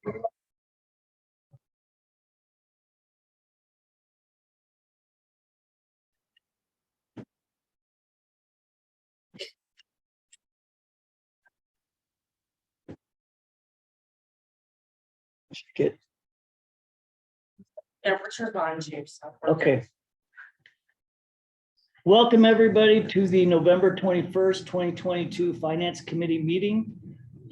Get Temperature's on, James. okay. Welcome, everybody, to the November 21st, 2022 Finance Committee meeting.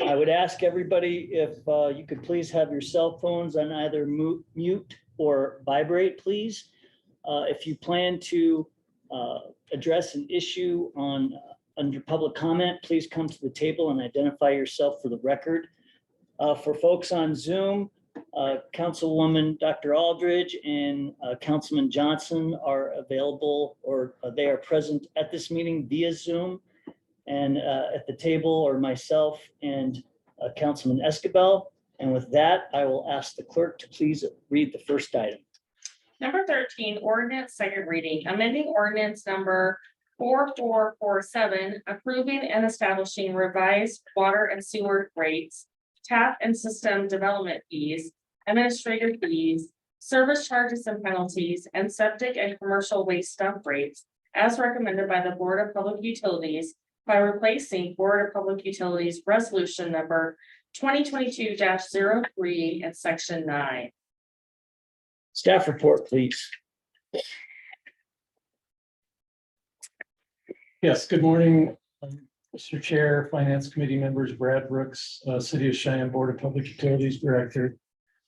I would ask everybody if you could please have your cell phones on either mute or vibrate, please. If you plan to address an issue under public comment, please come to the table and identify yourself for the record. For folks on Zoom, Councilwoman Dr. Aldridge and Councilman Johnson are available, or they are present at this meeting via Zoom. And at the table or myself and Councilman Escabel. And with that, I will ask the clerk to please read the first item. Number 13, ordinance, second reading, amending ordinance number 4447, approving and establishing revised water and sewer rates, tap and system development fees, administrative fees, service charges and penalties, and septic and commercial waste dump rates as recommended by the Board of Public Utilities by replacing Board of Public Utilities resolution number 2022-03 in section 9. Staff report, please. Yes, good morning, Mr. Chair, Finance Committee members, Brad Brooks, City of Cheyenne Board of Public Utilities Director.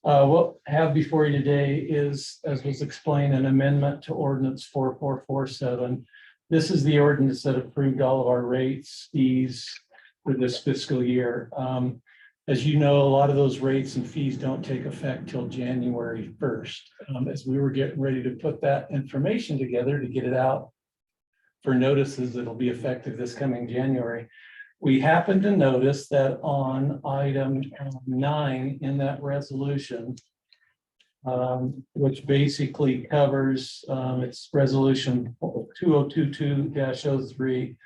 What I have before you today is, as was explained, an amendment to ordinance 4447. This is the ordinance that approved all of our rates, fees for this fiscal year. As you know, a lot of those rates and fees don't take effect till January 1st. As we were getting ready to put that information together to get it out for notices that'll be effective this coming January, we happened to notice that on item 9 in that resolution, which basically covers, it's resolution 2022-03,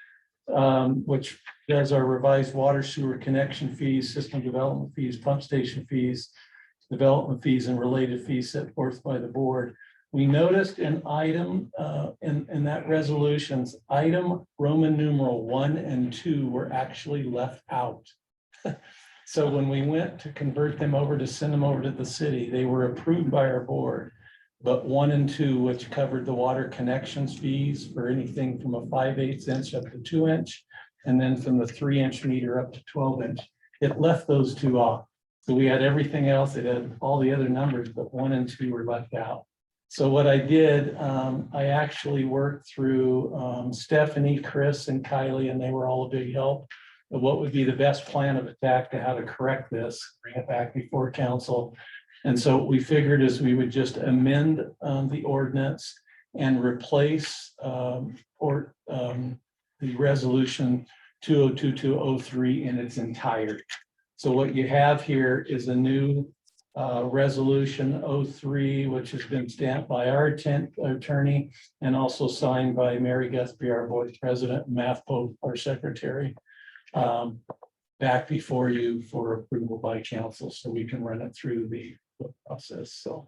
which does our revised water sewer connection fees, system development fees, pump station fees, development fees, and related fees set forth by the board. We noticed an item in that resolution's item Roman numeral 1 and 2 were actually left out. So when we went to convert them over to send them over to the city, they were approved by our board. But 1 and 2, which covered the water connections fees for anything from a 5/8 inch up to 2 inch, and then from the 3 inch meter up to 12 inch, it left those 2 off. So we had everything else, it had all the other numbers, but 1 and 2 were left out. So what I did, I actually worked through Stephanie, Chris, and Kylie, and they were all a big help of what would be the best plan of attack to how to correct this, bring it back before council. And so what we figured is we would just amend the ordinance and replace the resolution 2022-03 in its entirety. So what you have here is a new resolution 03, which has been stamped by our attorney and also signed by Mary Guthrie, our board president, and Math Pope, our secretary, back before you for approval by council, so we can run it through the process. So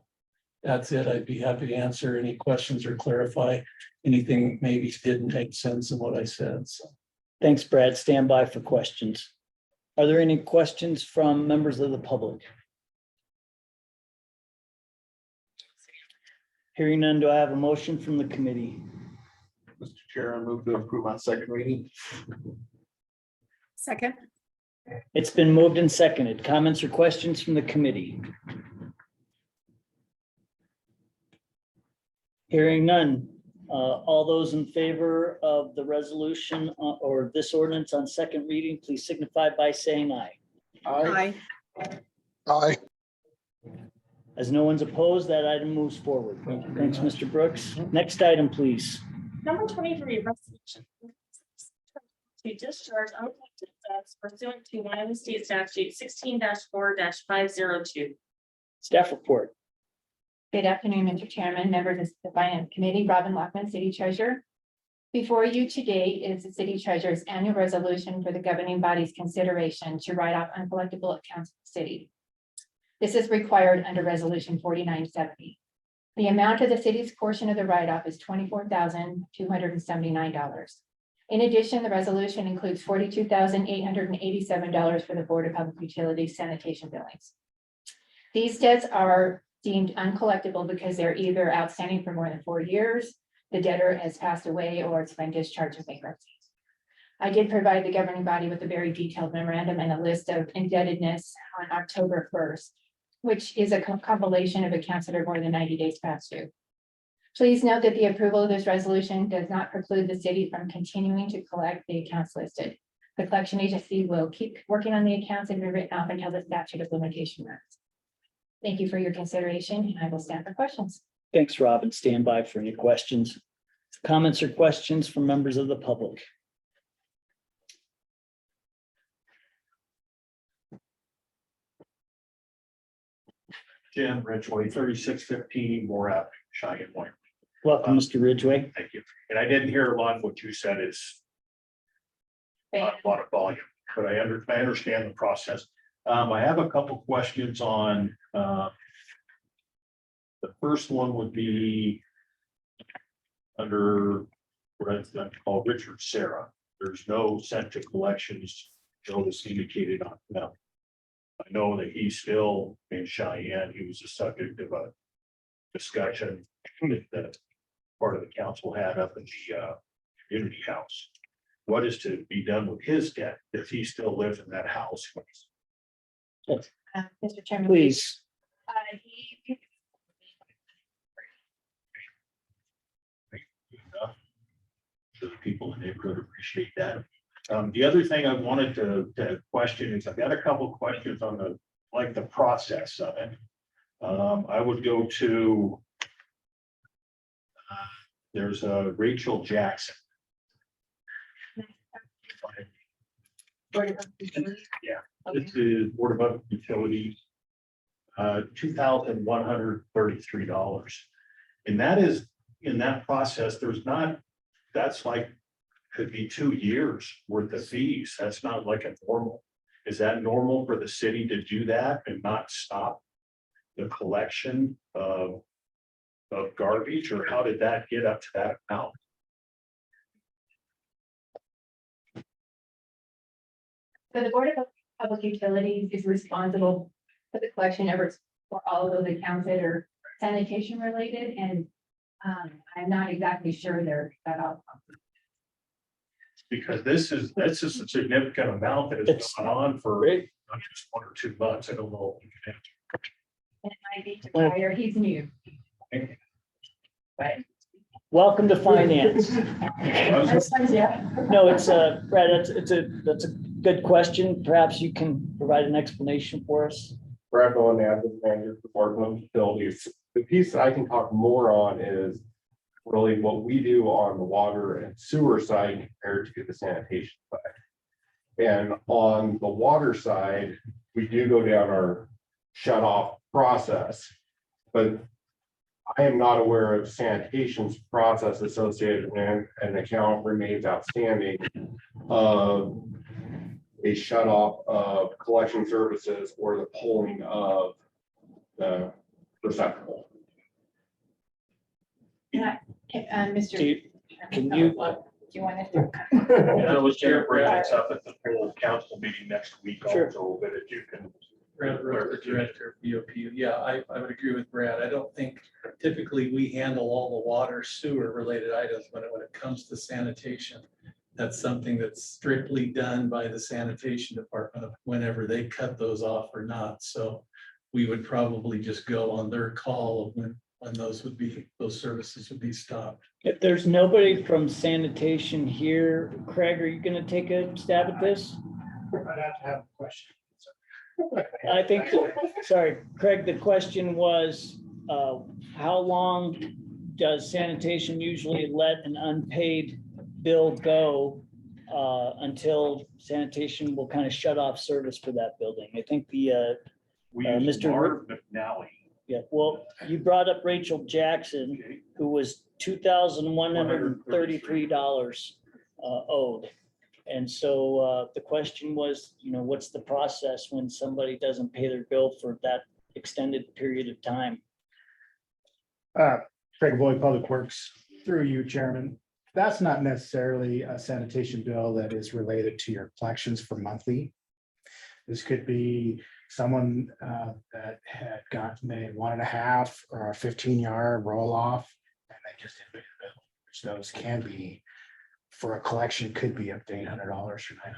that's it. I'd be happy to answer any questions or clarify anything maybe didn't make sense in what I said. So Thanks, Brad. Stand by for questions. Are there any questions from members of the public? Hearing none, do I have a motion from the committee? Mr. Chair, I move to approve on second reading. Second. It's been moved and seconded. Comments or questions from the committee? Hearing none. All those in favor of the resolution or this ordinance on second reading, please signify by saying aye. Aye. Aye. As no one's opposed, that item moves forward. Thanks, Mr. Brooks. Next item, please. Number 23, resolution to discharge uncollected debts pursuant to Wyoming State Statute 16-4-502. Staff report. Good afternoon, Mr. Chairman, members of the Finance Committee, Robin Lockman, City Treasurer. Before you today is the City Treasurer's annual resolution for the governing body's consideration to write off uncollectible accounts of the city. This is required under Resolution 4970. The amount of the city's portion of the write-off is $24,279. In addition, the resolution includes $42,887 for the Board of Public Utilities sanitation billings. These debts are deemed uncollectible because they're either outstanding for more than 4 years, the debtor has passed away, or it's been discharged of bankruptcy. I did provide the governing body with a very detailed memorandum and a list of indebtedness on October 1st, which is a compilation of accounts that are more than 90 days past due. Please note that the approval of this resolution does not preclude the city from continuing to collect the accounts listed. The collection agency will keep working on the accounts and be written off until the statute of limitation runs. Thank you for your consideration, and I will stand for questions. Thanks, Robin. Stand by for any questions. Comments or questions from members of the public? Jim Ridgway, 3615 Moore Avenue, Cheyenne Point. Welcome, Mr. Ridgway. Thank you. And I didn't hear a lot of what you said is not a lot of volume, but I understand the process. I have a couple questions on, the first one would be under what I call Richard Sarah. There's no septic collections notice indicated on them. I know that he's still in Cheyenne. He was the subject of a discussion that part of the council had up in the community house. What is to be done with his debt if he still lives in that house? Mr. Chairman. Please. He- So the people in the neighborhood appreciate that. The other thing I wanted to question is I've got a couple of questions on the process of it. I would go to there's a Rachel Jackson. Board of Utilities. Yeah. Okay. This is Board of Public Utilities. $2,133. And that is, in that process, there's not, that's like, could be 2 years worth of fees. That's not like a normal. Is that normal for the city to do that and not stop the collection of garbage, or how did that get up to that amount? So the Board of Public Utilities is responsible for the collection efforts for all of those accounts that are sanitation related, and I'm not exactly sure they're that all. Because this is a significant amount that has It's gone on for Great. not just 1 or 2 months. I don't know. It might be to hire, he's new. But. Welcome to finance. Yeah. No, it's Brad, that's a good question. Perhaps you can provide an explanation for us. Brad Bowen, the manager for Board of Public Utilities. The piece that I can talk more on is really what we do on the water and sewer side compared to the sanitation side. And on the water side, we do go down our shut off process, but I am not aware of sanitation's process associated when an account remains outstanding of a shut off of collection services or the pulling of the receptacle. Mr. Can you, Do you want to? And I was gonna bring this up at the full council meeting next week Sure. also, but if you can. Brad Rucker, Director of BOP. Yeah, I would agree with Brad. I don't think typically we handle all the water sewer related items when it comes to sanitation. That's something that's strictly done by the sanitation department whenever they cut those off or not. So we would probably just go on their call of when those services would be stopped. if there's nobody from sanitation here, Craig, are you gonna take a stab at this? I'd have to have a question. I think, sorry, Craig, the question was, how long does sanitation usually let an unpaid bill go until sanitation will kind of shut off service for that building? I think the, We Mr. use Marv McNally. yeah, well, you brought up Rachel Jackson, Okay. who was $2,133 owed. And so the question was, what's the process when somebody doesn't pay their bill for that extended period of time. Craig Boyd, Public Works, through you, Chairman. That's not necessarily a sanitation bill that is related to your collections for monthly. This could be someone that had gotten a 1.5 or a 15-yard roll off, and they just didn't pay the bill, which those can be for a collection, could be up to $800 or $900.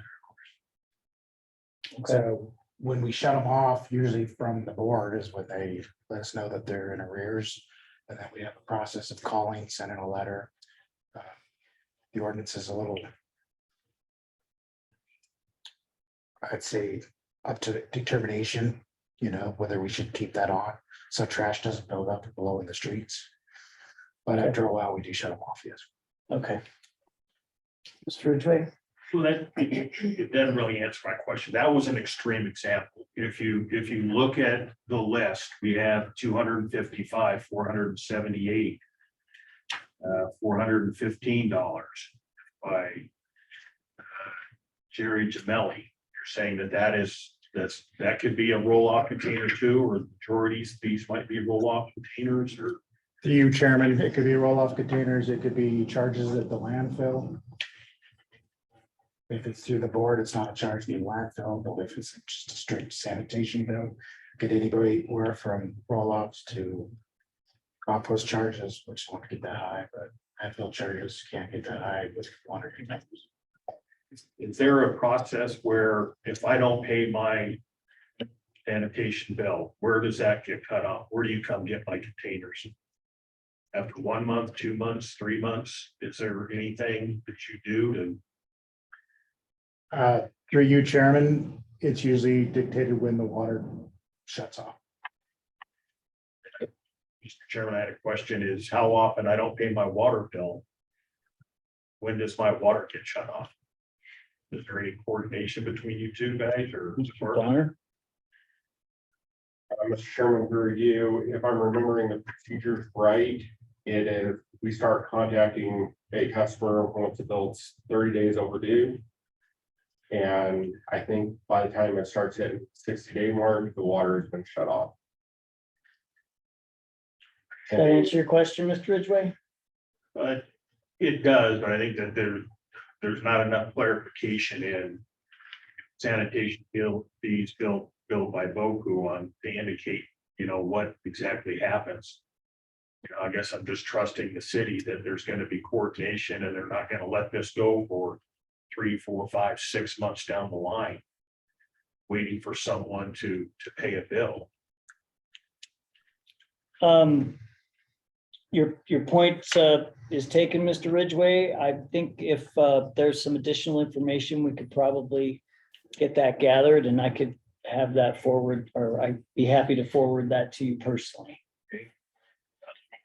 So when we shut them off, usually from the board is when they let us know that they're in arrears. And then we have a process of calling, sending a letter. The ordinance is a little, I'd say, up to determination, whether we should keep that on, so trash doesn't build up below in the streets. But after a while, we do shut them off, yes. Okay. Mr. Ridgway? Well, it doesn't really answer my question. That was an extreme example. If you look at the list, we have 255, 478. $415 by Jerry Jamelli. You're saying that could be a roll-off container too, or the majorities, these might be roll-off containers, or To you, Chairman, it could be roll-off containers, it could be charges at the landfill. If it's through the board, it's not a charge to the landfill, but if it's just a straight sanitation bill, get anybody anywhere from roll-offs to compost charges, which won't get that high, but landfill charges can't get that high with water containers. is there a process where if I don't pay my sanitation bill, where does that get cut off? Where do you come get my containers? After 1 month, 2 months, 3 months, is there anything that you do to? Through you, Chairman, it's usually dictated when the water shuts off. Mr. Chairman, I had a question is how often I don't pay my water bill? When does my water get shut off? Is there any coordination between you two guys or? Mr. Donner? Mr. Chairman, for you, if I'm remembering the procedures right, it is, we start contacting a customer once the bill's 30 days overdue. And I think by the time it starts hitting 60-day mark, the water has been shut off. Does that answer your question, Mr. Ridgway? But it does, but I think that there's not enough clarification in sanitation fees billed by Boku on to indicate, what exactly happens. I guess I'm just trusting the city that there's going to be coordination and they're not going to let this go for 3, 4, 5, 6 months down the line, waiting for someone to pay a bill. Your point is taken, Mr. Ridgway. I think if there's some additional information, we could probably get that gathered and I could have that forward, or I'd be happy to forward that to you personally.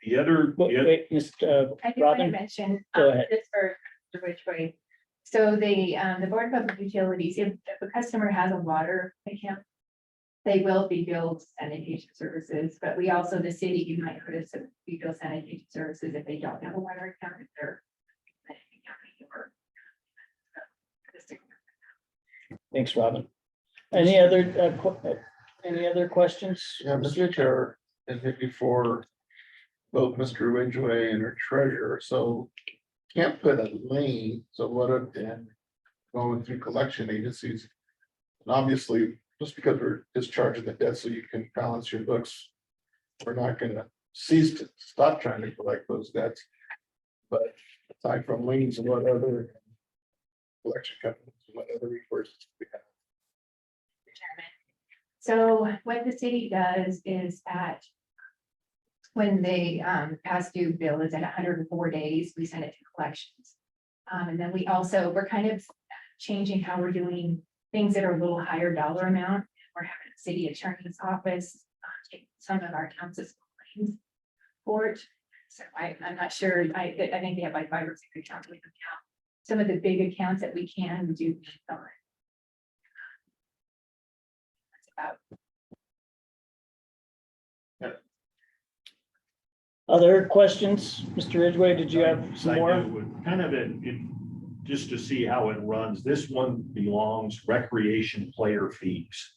The other, Wait, Mr. I do want to Robin? mention, Go ahead. just for Ridgway. So the Board of Public Utilities, if a customer has a water account, they will be billed sanitation services, but we also, the city, you might notice that we bill sanitation services if they don't have a water account, if they're. Thanks, Robin. Any other questions? Yeah, Mr. Chair, and maybe for both Mr. Ridgway and our treasurer, so can't put a lien, so what if then going through collection agencies? And obviously, just because we're discharging the debt so you can balance your books, we're not gonna stop trying to collect those debts. But aside from liens, and what other collection companies, what other resources do we have? So what the city does is that when they past due bill is at 104 days, we send it to collections. And then we're kind of changing how we're doing things that are a little higher dollar amount. We're having the city attorney's office take some of our accounts as claims for it. So I'm not sure, I think they have like 5 or 6 accounts we can count. Some of the big accounts that we can do. About. Other questions? Mr. Ridgway, did you have some I more? do, kind of just to see how it runs, this one belongs recreation player fees.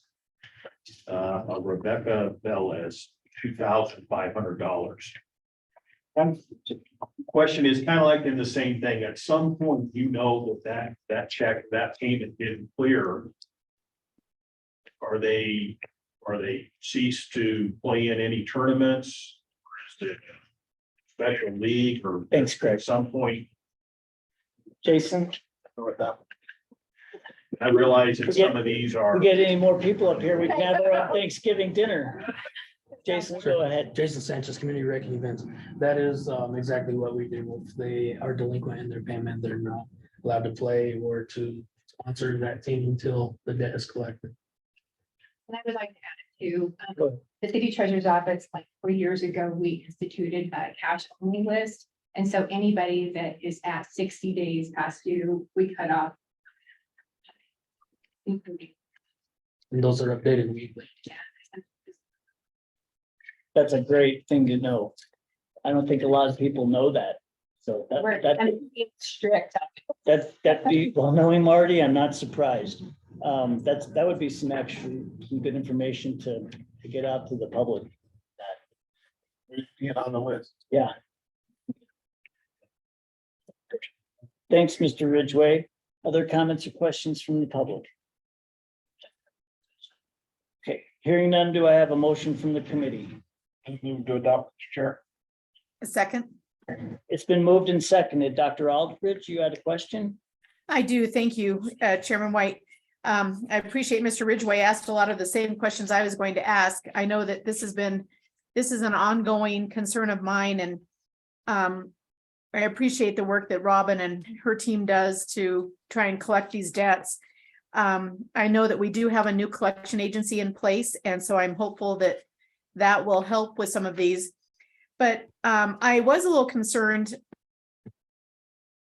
Rebecca Velez, $2,500. Question is kind of like in the same thing. At some point, you know that check, that payment didn't clear. Are they ceased to play in any tournaments? Or is it a special league or? Thanks, Craig. At some point, Jason, I realize that some of these if are. we get any more people up here, we can have our own Thanksgiving dinner. Jason, go ahead. Jason Sanchez, Community Rec and Events. That is exactly what we do. If they are delinquent in their payment, they're not allowed to play or to sponsor that team until the debt is collected. And I would like to add it to, Go ahead. the city treasurer's office, like 4 years ago, we instituted a cash only list. And so anybody that is at 60 days past due, we cut off. Including, And those are updated weekly. That's a great thing to know. I don't think a lot of people know that. So we're that being strict. that'd be, well, knowing Marty, I'm not surprised. That would be some good information to get out to the public. Being on the list. Yeah. Thanks, Mr. Ridgway. Other comments or questions from the public? Okay, hearing none, do I have a motion from the committee? Move to adopt, Mr. Chair. A second. It's been moved and seconded. Dr. Aldridge, you had a question? I do. Thank you, Chairman White. I appreciate Mr. Ridgway asked a lot of the same questions I was going to ask. I know that this is an ongoing concern of mine, and I appreciate the work that Robin and her team does to try and collect these debts. I know that we do have a new collection agency in place, and so I'm hopeful that that will help with some of these. But I was a little concerned.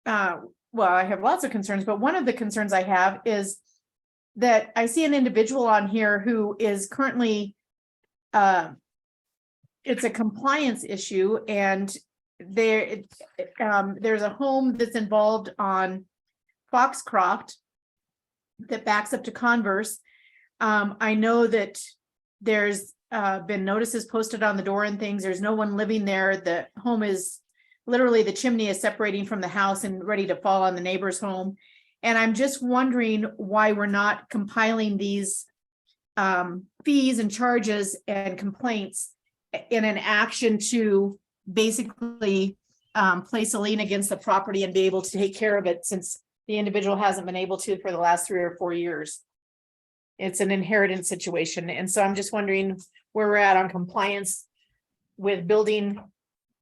Well, I have lots of concerns, but one of the concerns I have is that I see an individual on here who is currently, it's a compliance issue, and there's a home that's involved on Foxcroft that backs up to Converse. I know that there's been notices posted on the door and things. There's no one living there. The home is literally, the chimney is separating from the house and ready to fall on the neighbor's home. And I'm just wondering why we're not compiling these fees and charges and complaints in an action to basically place a lien against the property and be able to take care of it, since the individual hasn't been able to for the last 3 or 4 years. It's an inheritance situation. And so I'm just wondering where we're at on compliance with building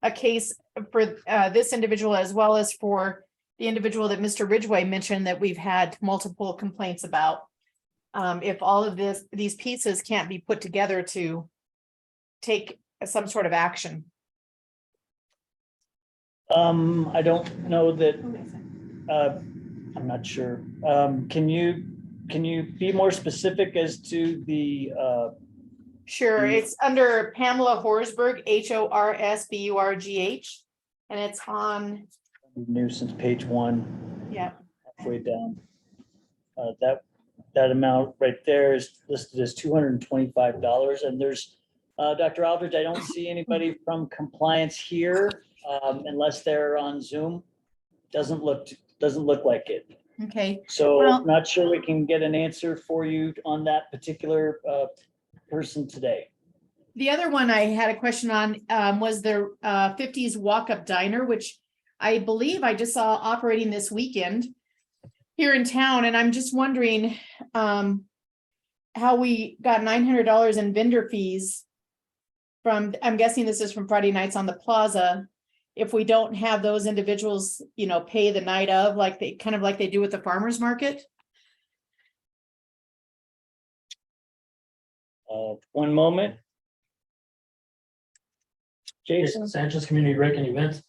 a case for this individual, as well as for the individual that Mr. Ridgway mentioned that we've had multiple complaints about. If all of these pieces can't be put together to take some sort of action. I don't know that, I'm not sure. Can you be more specific as to the, Sure, it's under Pamela Horsburgh, HORSBURGH, and it's on, nuisance page 1, yeah, halfway down? That amount right there is listed as $225, and there's, Dr. Aldridge, I don't see anybody from compliance here, unless they're on Zoom. Doesn't look like it. okay. So Well- not sure we can get an answer for you on that particular person today. The other one I had a question on was the 50s walk-up diner, which I believe I just saw operating this weekend here in town. And I'm just wondering how we got $900 in vendor fees from, I'm guessing this is from Friday nights on the plaza. If we don't have those individuals, pay the night of, like they do with the farmer's market. One moment. Jason Jason, Sanchez, Community Rec and Events.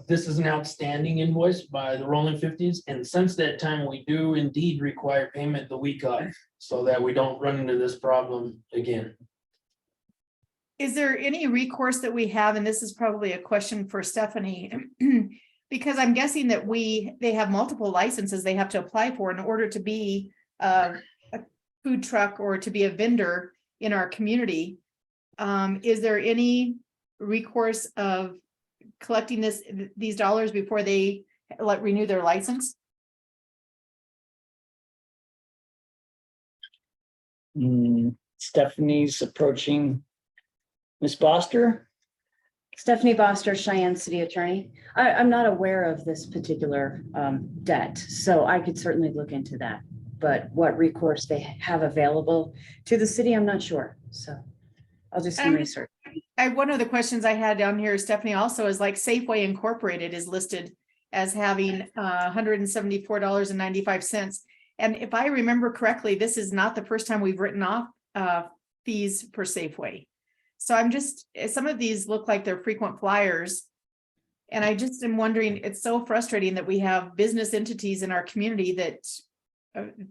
This is an outstanding invoice by the Rolling 50s, and since that time, we do indeed require payment the week of, so that we don't run into this problem again. Is there any recourse that we have, and this is probably a question for Stephanie, because I'm guessing that they have multiple licenses they have to apply for in order to be food truck or to be a vendor in our community, is there any recourse of collecting these dollars before they renew their license? Stephanie's approaching. Ms. Foster? Stephanie Boster, Cheyenne City Attorney. I'm not aware of this particular debt, so I could certainly look into that. But what recourse they have available to the city, I'm not sure. So I'll do some research. One of the questions I had down here, Stephanie, also is like Safeway Incorporated is listed as having $174.95. And if I remember correctly, this is not the first time we've written off fees for Safeway. So some of these look like they're frequent flyers. And I just am wondering, it's so frustrating that we have business entities in our community that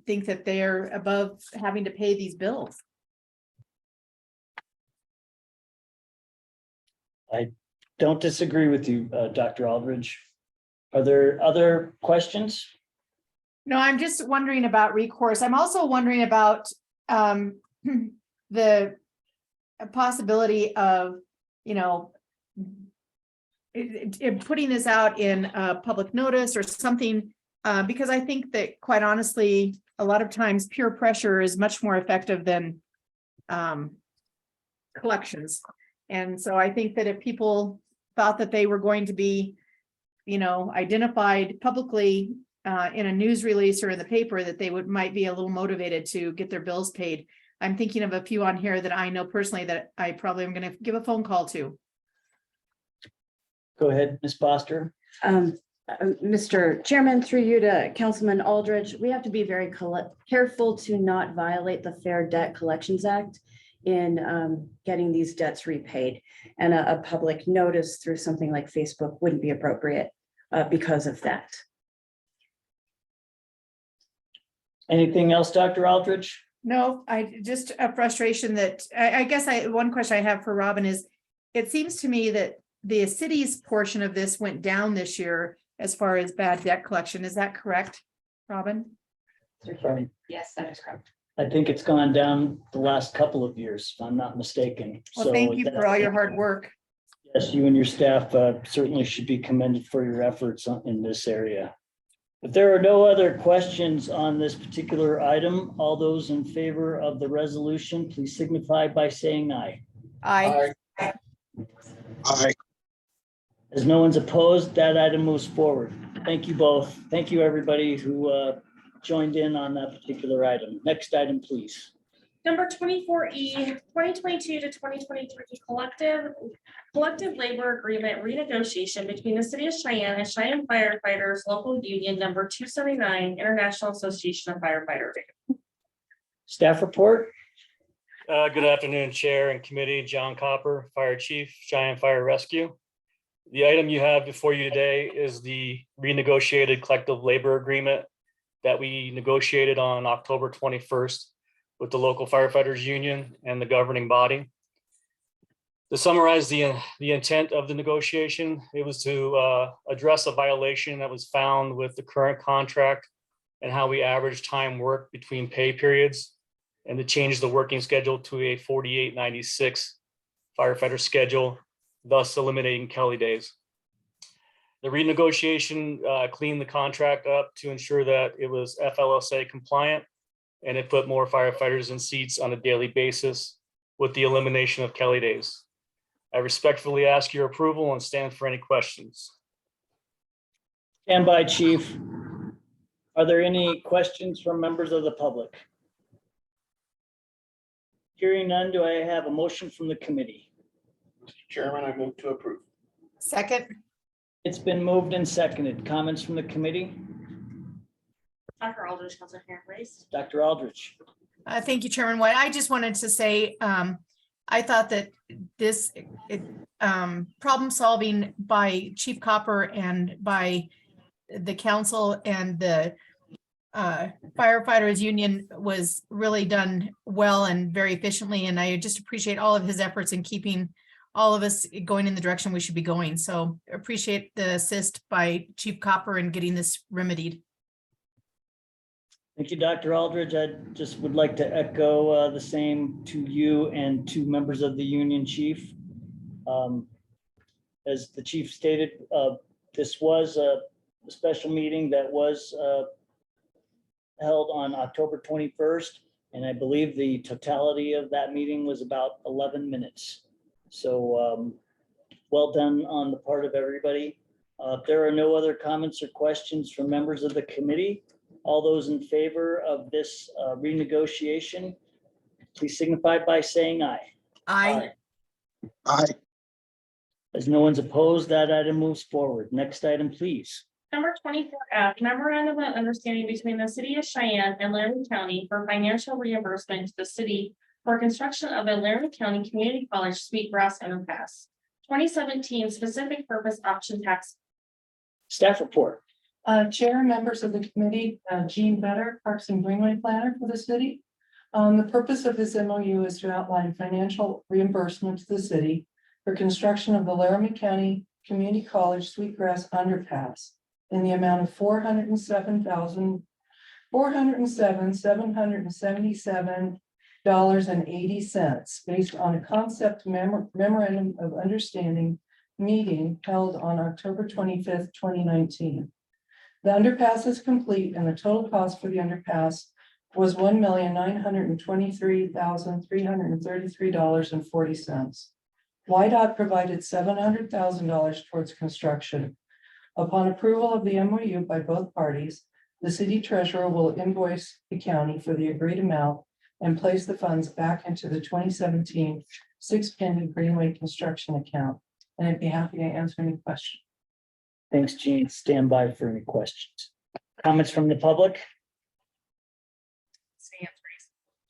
think that they're above having to pay these bills. I don't disagree with you, Dr. Aldridge. Are there other questions? No, I'm just wondering about recourse. I'm also wondering about the possibility of, putting this out in a public notice or something, because I think that quite honestly, a lot of times peer pressure is much more effective than collections. And so I think that if people thought that they were going to be, identified publicly in a news release or in the paper, that they might be a little motivated to get their bills paid. I'm thinking of a few on here that I know personally that I probably am going to give a phone call to. Go ahead, Ms. Foster. Mr. Chairman, through you to Councilman Aldridge, we have to be very careful to not violate the Fair Debt Collections Act in getting these debts repaid. And a public notice through something like Facebook wouldn't be appropriate because of that. Anything else, Dr. Aldridge? No, I just a frustration that I guess one question I have for Robin is, it seems to me that the city's portion of this went down this year as far as bad debt collection. Is that correct, Robin? Yes, that is correct. I think it's gone down the last couple of years, if I'm not mistaken. Well, thank you for all your hard work. Yes, you and your staff certainly should be commended for your efforts in this area. If there are no other questions on this particular item, all those in favor of the resolution, please signify by saying aye. Aye. Aye. As no one's opposed, that item moves forward. Thank you both. Thank you, everybody who joined in on that particular item. Next item, please. Number 24E, 2022 to 2023 collective labor agreement renegotiation between the city of Cheyenne and Cheyenne Firefighters Local Union Number 279 International Association of Firefighters. Staff report. Good afternoon, Chair and Committee. John Copper, Fire Chief, Cheyenne Fire Rescue. The item you have before you today is the renegotiated collective labor agreement that we negotiated on October 21st with the local firefighters union and the governing body. To summarize the intent of the negotiation, it was to address a violation that was found with the current contract and how we average time worked between pay periods, and to change the working schedule to a 48-96 firefighter schedule, thus eliminating Kelly days. The renegotiation cleaned the contract up to ensure that it was FLSA compliant, and it put more firefighters in seats on a daily basis with the elimination of Kelly days. I respectfully ask your approval and stand for any questions. Stand by, Chief. Are there any questions from members of the public? Hearing none, do I have a motion from the committee? Mr. Chairman, I move to approve. Second. It's been moved and seconded. Comments from the committee? Dr. Aldridge, Councilor Hand raised. Dr. Aldridge. Thank you, Chairman White. I just wanted to say, I thought that this problem solving by Chief Copper and by the council and the firefighters union was really done well and very efficiently. And I just appreciate all of his efforts in keeping all of us going in the direction we should be going. So appreciate the assist by Chief Copper in getting this remedied. Thank you, Dr. Aldridge. I just would like to echo the same to you and to members of the union chief. As the chief stated, this was a special meeting that was held on October 21st. And I believe the totality of that meeting was about 11 minutes. So well done on the part of everybody. If there are no other comments or questions from members of the committee, all those in favor of this renegotiation, please signify by saying aye. Aye. Aye. As no one's opposed, that item moves forward. Next item, please. Number 24F, memorandum of understanding between the city of Cheyenne and Laramie County for financial reimbursement to the city for construction of a Laramie County Community College Sweetgrass Underpass. 2017 specific purpose option tax. Staff report. Chair, members of the committee, Jean Better, Parks and Greenway Planner for the city. The purpose of this MOU is to outline financial reimbursement to the city for construction of the Laramie County Community College Sweetgrass Underpass in the amount of $407,777.80 based on a concept memorandum of understanding meeting held on October 25th, 2019. The underpass is complete and the total cost for the underpass was $1,923,333.40. YDOT provided $700,000 towards construction. Upon approval of the MOU by both parties, the city treasurer will invoice the county for the agreed amount and place the funds back into the 2017 6-penny Greenway construction account. And I'd be happy to answer any questions. Thanks, Jean. Stand by for any questions. Comments from the public?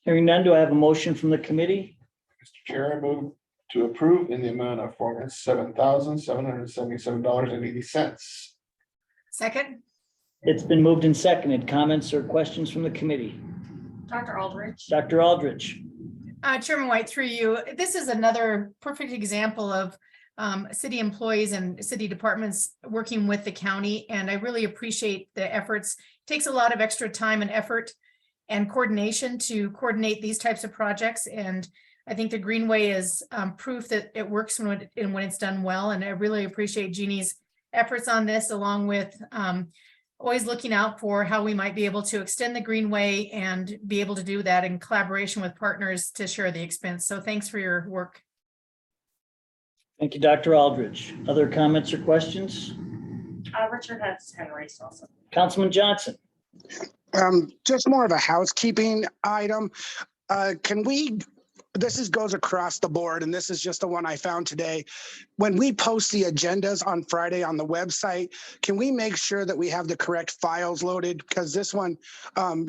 Hearing none, do I have a motion from the committee? Mr. Chair, I move to approve in the amount of $407,777.80. Second. It's been moved and seconded. Comments or questions from the committee? Dr. Aldridge. Dr. Aldridge. Chairman White, through you, this is another perfect example of city employees and city departments working with the county. And I really appreciate the efforts. It takes a lot of extra time and effort and coordination to coordinate these types of projects. And I think the Greenway is proof that it works when it's done well. And I really appreciate Jeannie's efforts on this, along with always looking out for how we might be able to extend the Greenway and be able to do that in collaboration with partners to share the expense. So thanks for your work. Thank you, Dr. Aldridge. Other comments or questions? Richard has hand raised also. Councilman Johnson. Just more of a housekeeping item. Goes across the board, and this is just the one I found today. When we post the agendas on Friday on the website, can we make sure that we have the correct files loaded? Because this one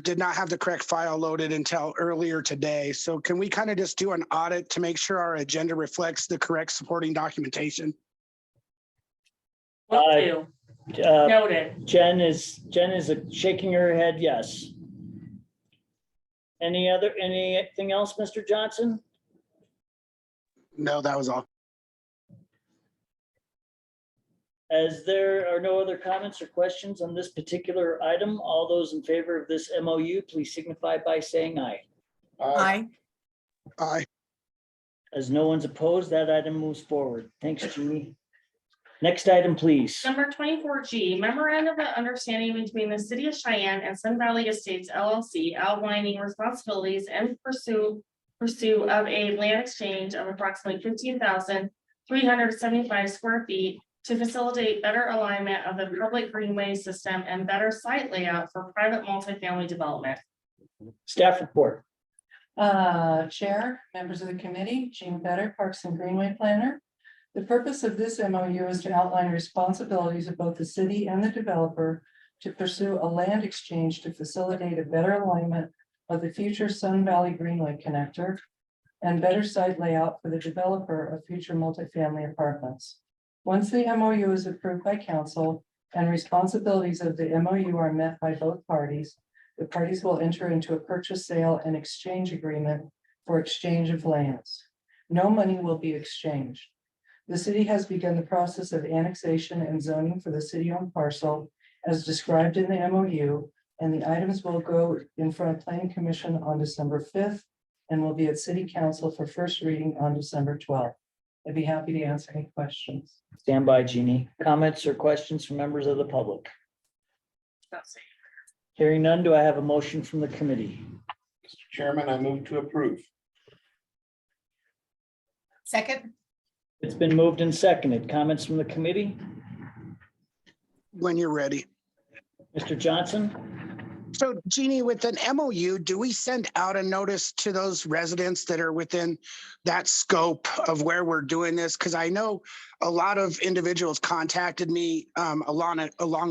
did not have the correct file loaded until earlier today. So can we kind of just do an audit to make sure our agenda reflects the correct supporting documentation? Will do. Noted. Jen is shaking her head yes. Anything else, Mr. Johnson? No, that was all. As there are no other comments or questions on this particular item, all those in favor of this MOU, please signify by saying aye. Aye. Aye. As no one's opposed, that item moves forward. Thanks, Jeannie. Next item, please. Number 24G, memorandum of understanding between the city of Cheyenne and Sun Valley Estates LLC outlining responsibilities and pursue of a land exchange of approximately 15,375 square feet to facilitate better alignment of the public greenway system and better site layout for private multifamily development. Staff report. Chair, members of the committee, Jean Better, Parks and Greenway Planner. The purpose of this MOU is to outline responsibilities of both the city and the developer to pursue a land exchange to facilitate a better alignment of the future Sun Valley Greenway connector and better site layout for the developer of future multifamily apartments. Once the MOU is approved by council and responsibilities of the MOU are met by both parties, the parties will enter into a purchase, sale, and exchange agreement for exchange of lands. No money will be exchanged. The city has begun the process of annexation and zoning for the city-owned parcel as described in the MOU And the items will go in front of planning commission on December 5th and will be at city council for first reading on December 12th. I'd be happy to answer any questions. Stand by, Jeannie. Comments or questions from members of the public? Hearing none, do I have a motion from the committee? Mr. Chairman, I move to approve. Second, It's been moved and seconded. Comments from the committee? When you're ready. Mr. Johnson? So Jeannie, with an MOU, do we send out a notice to those residents that are within that scope of where we're doing this? Because I know a lot of individuals contacted me along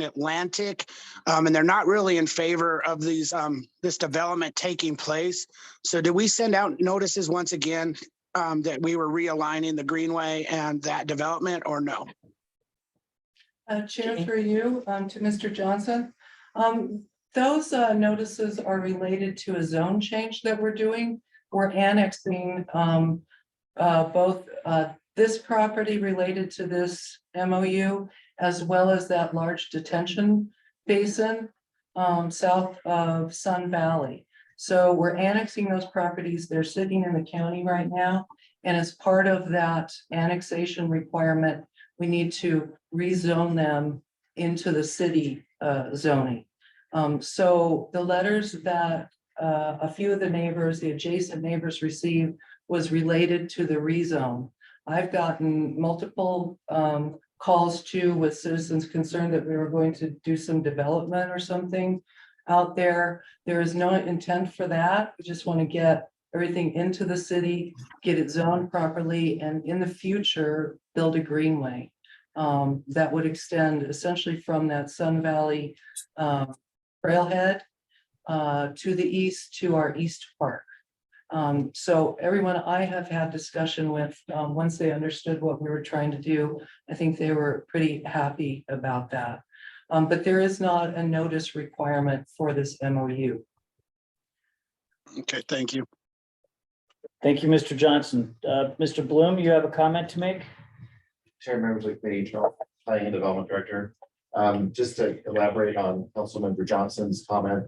Atlantic, and they're not really in favor of this development taking place. So do we send out notices once again that we were realigning the Greenway and that development, or no? Chair, through you, to Mr. Johnson. Those notices are related to a zone change that we're doing. We're annexing both this property related to this MOU, as well as that large detention basin south of Sun Valley. So we're annexing those properties. They're sitting in the county right now. And as part of that annexation requirement, we need to rezone them into the city zoning. So the letters that a few of the neighbors, the adjacent neighbors received was related to the rezone. I've gotten multiple calls too with citizens concerned that we were going to do some development or something out there. There is no intent for that. We just want to get everything into the city, get it zoned properly, and in the future, build a greenway that would extend essentially from that Sun Valley trailhead to the east to our East Park. So everyone I have had discussion with, once they understood what we were trying to do, I think they were pretty happy about that. But there is not a notice requirement for this MOU. Okay, thank you. Thank you, Mr. Johnson. Mr. Bloom, you have a comment to make? Chair, members of the committee, Charles, Planning and Development Director. Just to elaborate on Councilmember Johnson's comment,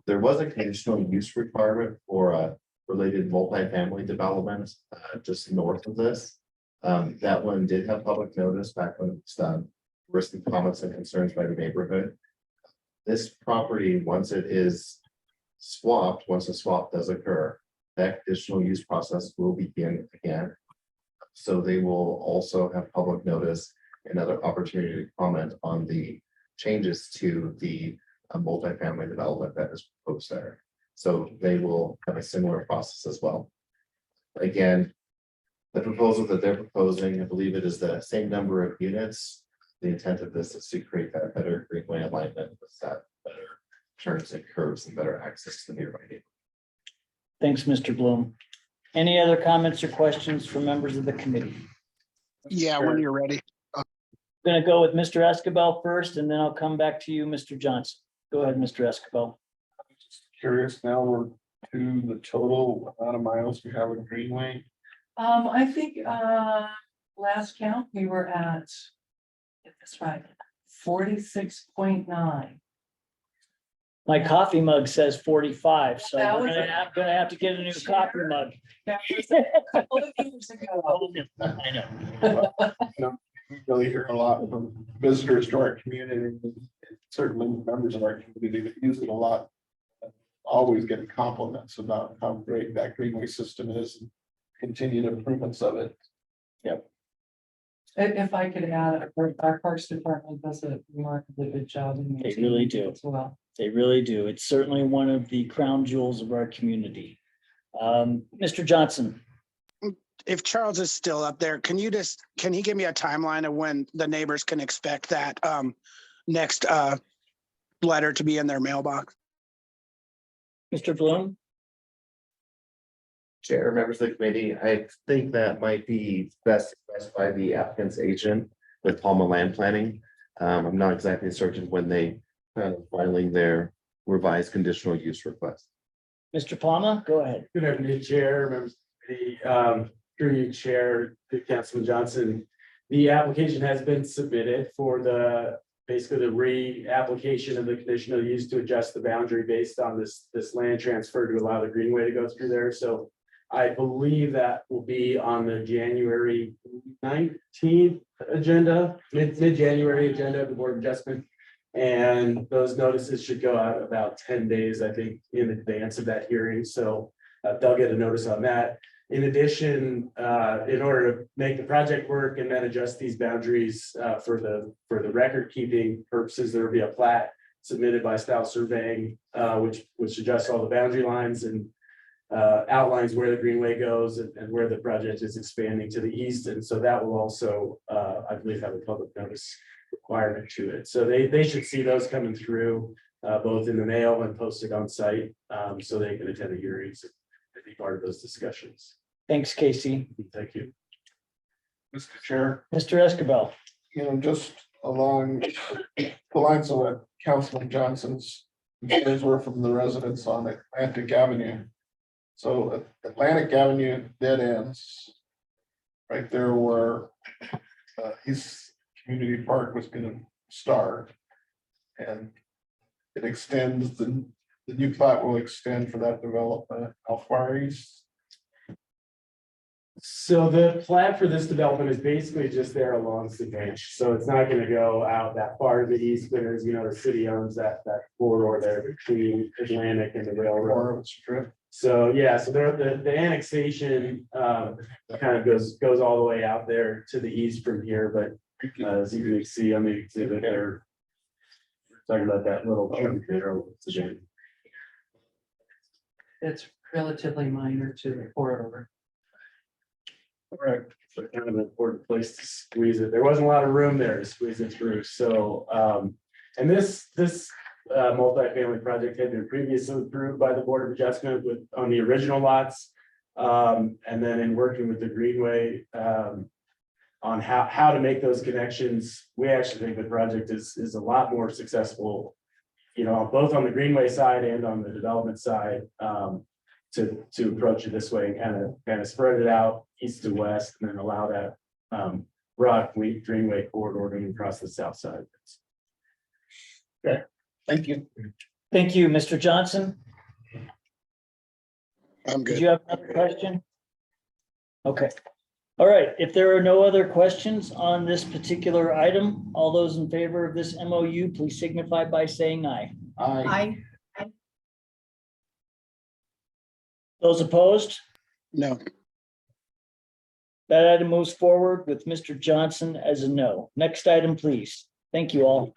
there was a conditional use requirement for a related multifamily development just north of this. That one did have public notice back when it was done, risking comments and concerns by the neighborhood. This property, once it is swapped, once a swap does occur, that conditional use process will begin again. So they will also have public notice, another opportunity to comment on the changes to the multifamily development that is proposed there. So they will have a similar process as well. Again, the proposal that they're proposing, I believe it is the same number of units. The intent of this is to create that better greenway alignment with that better turns and curves and better access to the nearby neighborhood. Thanks, Mr. Bloom. Any other comments or questions from members of the committee? Yeah, when you're ready. I'm going to go with Mr. Escabel first, and then I'll come back to you, Mr. Johnson. Go ahead, Mr. Escabel. Curious now, we're to the total amount of miles we have in Greenway. I think last count, we were at, get this right, 46.9. My coffee mug says 45, so That I'm was gonna have to get a new coffee mug. That was a couple of years ago. I know. Really hear a lot from visitors to our community, and certainly members of our community that use it a lot. Always getting compliments about how great that greenway system is and continued improvements of it. Yep. If I could add, our Parks Department does a remarkably good job. They really do. As well. They really do. It's certainly one of the crown jewels of our community. Mr. Johnson. If Charles is still up there, can he give me a timeline of when the neighbors can expect that next letter to be in their mailbox? Mr. Bloom? Chair, members of the committee, I think that might be best expressed by the applicant's agent with Palma Land Planning. I'm not exactly certain when they plan on filing their revised conditional use request. Mr. Palma, go ahead. Good afternoon, Chair, members of the committee, through you, Chair, to Councilman Johnson. The application has been submitted for the basically the reapplication of the conditional use to adjust the boundary based on this land transfer to allow the greenway to go through there. So I believe that will be on the January 19th agenda, mid-January agenda of the Board of Adjustment. And those notices should go out about 10 days, I think, in advance of that hearing. So they'll get a notice on that. In addition, in order to make the project work and then adjust these boundaries for the record keeping purposes, there will be a plat submitted by Style Surveying, which adjusts all the boundary lines and outlines where the greenway goes and where the project is expanding to the east. And so that will also, I believe, have a public notice requirement to it. So they should see those coming through both in the mail and posted on site, so they can attend the hearings and be part of those discussions. Thanks, Casey. Thank you. Mr. Chair, Mr. Escabel. just along the lines of what Councilman Johnson's concerns were from the residents on Atlantic Avenue. So Atlantic Avenue dead ends right there where East Community Park was going to start. And it extends, the new plat will extend for that development. How far east? So the plan for this development is basically just there along the branch. So it's not going to go out that far to the east, but as you know, the city owns that corridor there between Atlantic and the railroad. So yeah, so the annexation kind of goes all the way out there to the east from here, but as you can see on the exhibit there, talking about that little chunk there. It's relatively minor to the corridor. Correct. So kind of an important place to squeeze it. There wasn't a lot of room there to squeeze it through. So, and this multifamily project had been previously approved by the Board of Adjustment on the original lots. And then in working with the Greenway on how to make those connections, we actually think the project is a lot more successful, both on the Greenway side and on the development side. To approach it this way and kind of spread it out east to west and then allow that broad greenway corridor going across the south side. Okay, thank you. Thank you, Mr. Johnson. I'm Did good. you have another question? Okay. All right. If there are no other questions on this particular item, all those in favor of this MOU, please signify by saying aye. I, Those opposed? No. That item moves forward with Mr. Johnson as a no. Next item, please. Thank you all.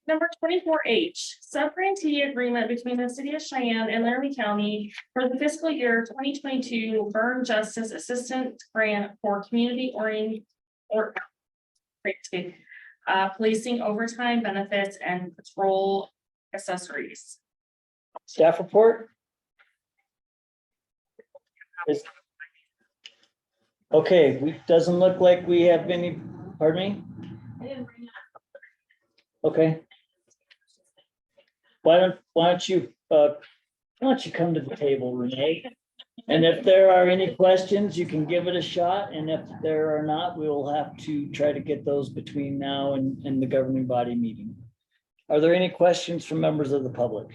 Number 24H, subgrantee agreement between the city of Cheyenne and Laramie County for the fiscal year 2022 Burn Justice Assistant Grant for community policing overtime benefits and patrol accessories. Staff report? Okay, doesn't look like we have any, pardon me? Okay. Why don't you come to the table, Renee? And if there are any questions, you can give it a shot. And if there are not, we will have to try to get those between now and the governing body meeting. Are there any questions from members of the public?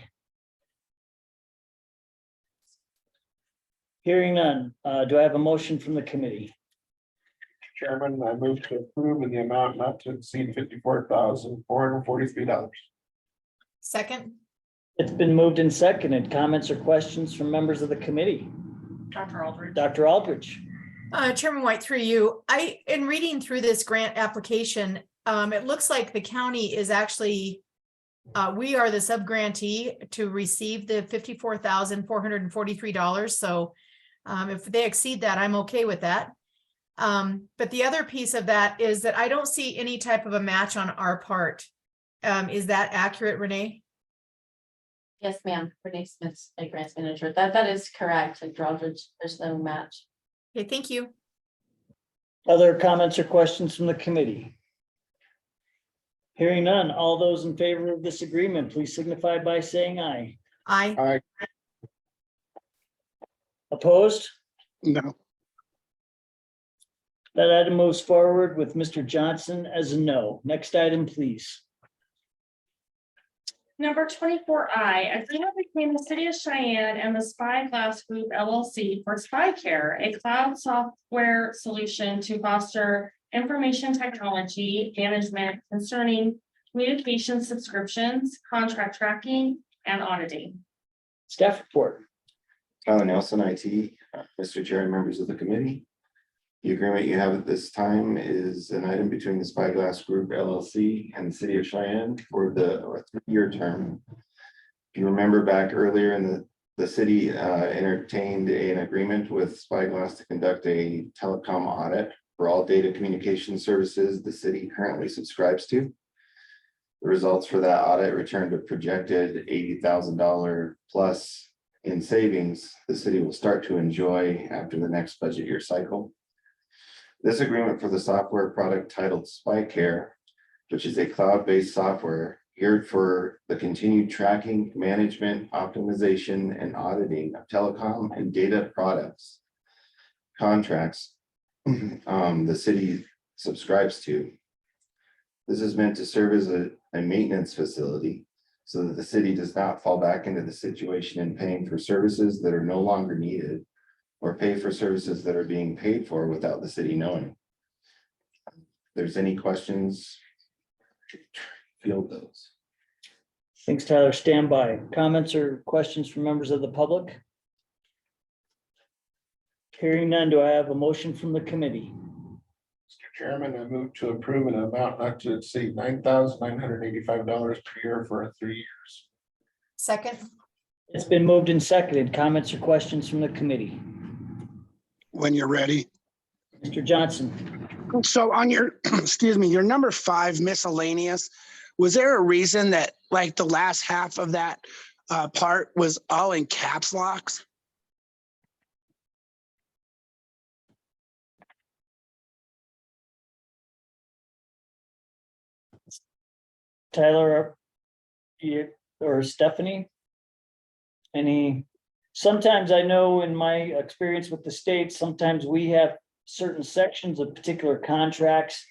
Hearing none, do I have a motion from the committee? Chairman, I move to approve in the amount not to exceed $54,443. second, It's been moved and seconded. Comments or questions from members of the committee? Dr. Aldridge. Dr. Aldrich. Chairman White, through you, in reading through this grant application, it looks like the county is actually, we are the subgrantee to receive the $54,443. So if they exceed that, I'm okay with that. But the other piece of that is that I don't see any type of a match on our part. Is that accurate, Renee? Yes, ma'am. Renee Smith, a grants manager. That is correct. Like Aldridge, there's no match. Okay, thank you. Other comments or questions from the committee? Hearing none, all those in favor of this agreement, please signify by saying aye. Aye. Opposed? No. That item moves forward with Mr. Johnson as a no. Next item, please. Number 24I, agreement between the city of Cheyenne and the Spyglass Group LLC for SpyCare, a cloud software solution to foster information technology management concerning communication subscriptions, contract tracking, and auditing. Staff report. Tyler Nelson, IT, Mr. Chair and members of the committee. The agreement you have at this time is an item between the Spyglass Group LLC and the city of Cheyenne for the 3-year term. If you remember back earlier in the city entertained an agreement with Spyglass to conduct a telecom audit for all data communication services the city currently subscribes to. The results for that audit returned a projected $80,000 plus in savings the city will start to enjoy after the next budget year cycle. This agreement for the software product titled SpyCare, which is a cloud-based software geared for the continued tracking, management, optimization, and auditing of telecom and data products contracts the city subscribes to. This is meant to serve as a maintenance facility so that the city does not fall back into the situation in paying for services that are no longer needed or pay for services that are being paid for without the city knowing. If there's any questions, field those. Thanks, Tyler. Stand by. Comments or questions from members of the public? Hearing none, do I have a motion from the committee? Mr. Chairman, I move to approve an amount not to exceed $9,985 per year for 3 years. Second. It's been moved and seconded. Comments or questions from the committee? When you're ready. Mr. Johnson. So on your, excuse me, your number 5 miscellaneous, was there a reason that like the last half of that part was all in caps locks? Tyler or Stephanie? Sometimes I know in my experience with the state, sometimes we have certain sections of particular contracts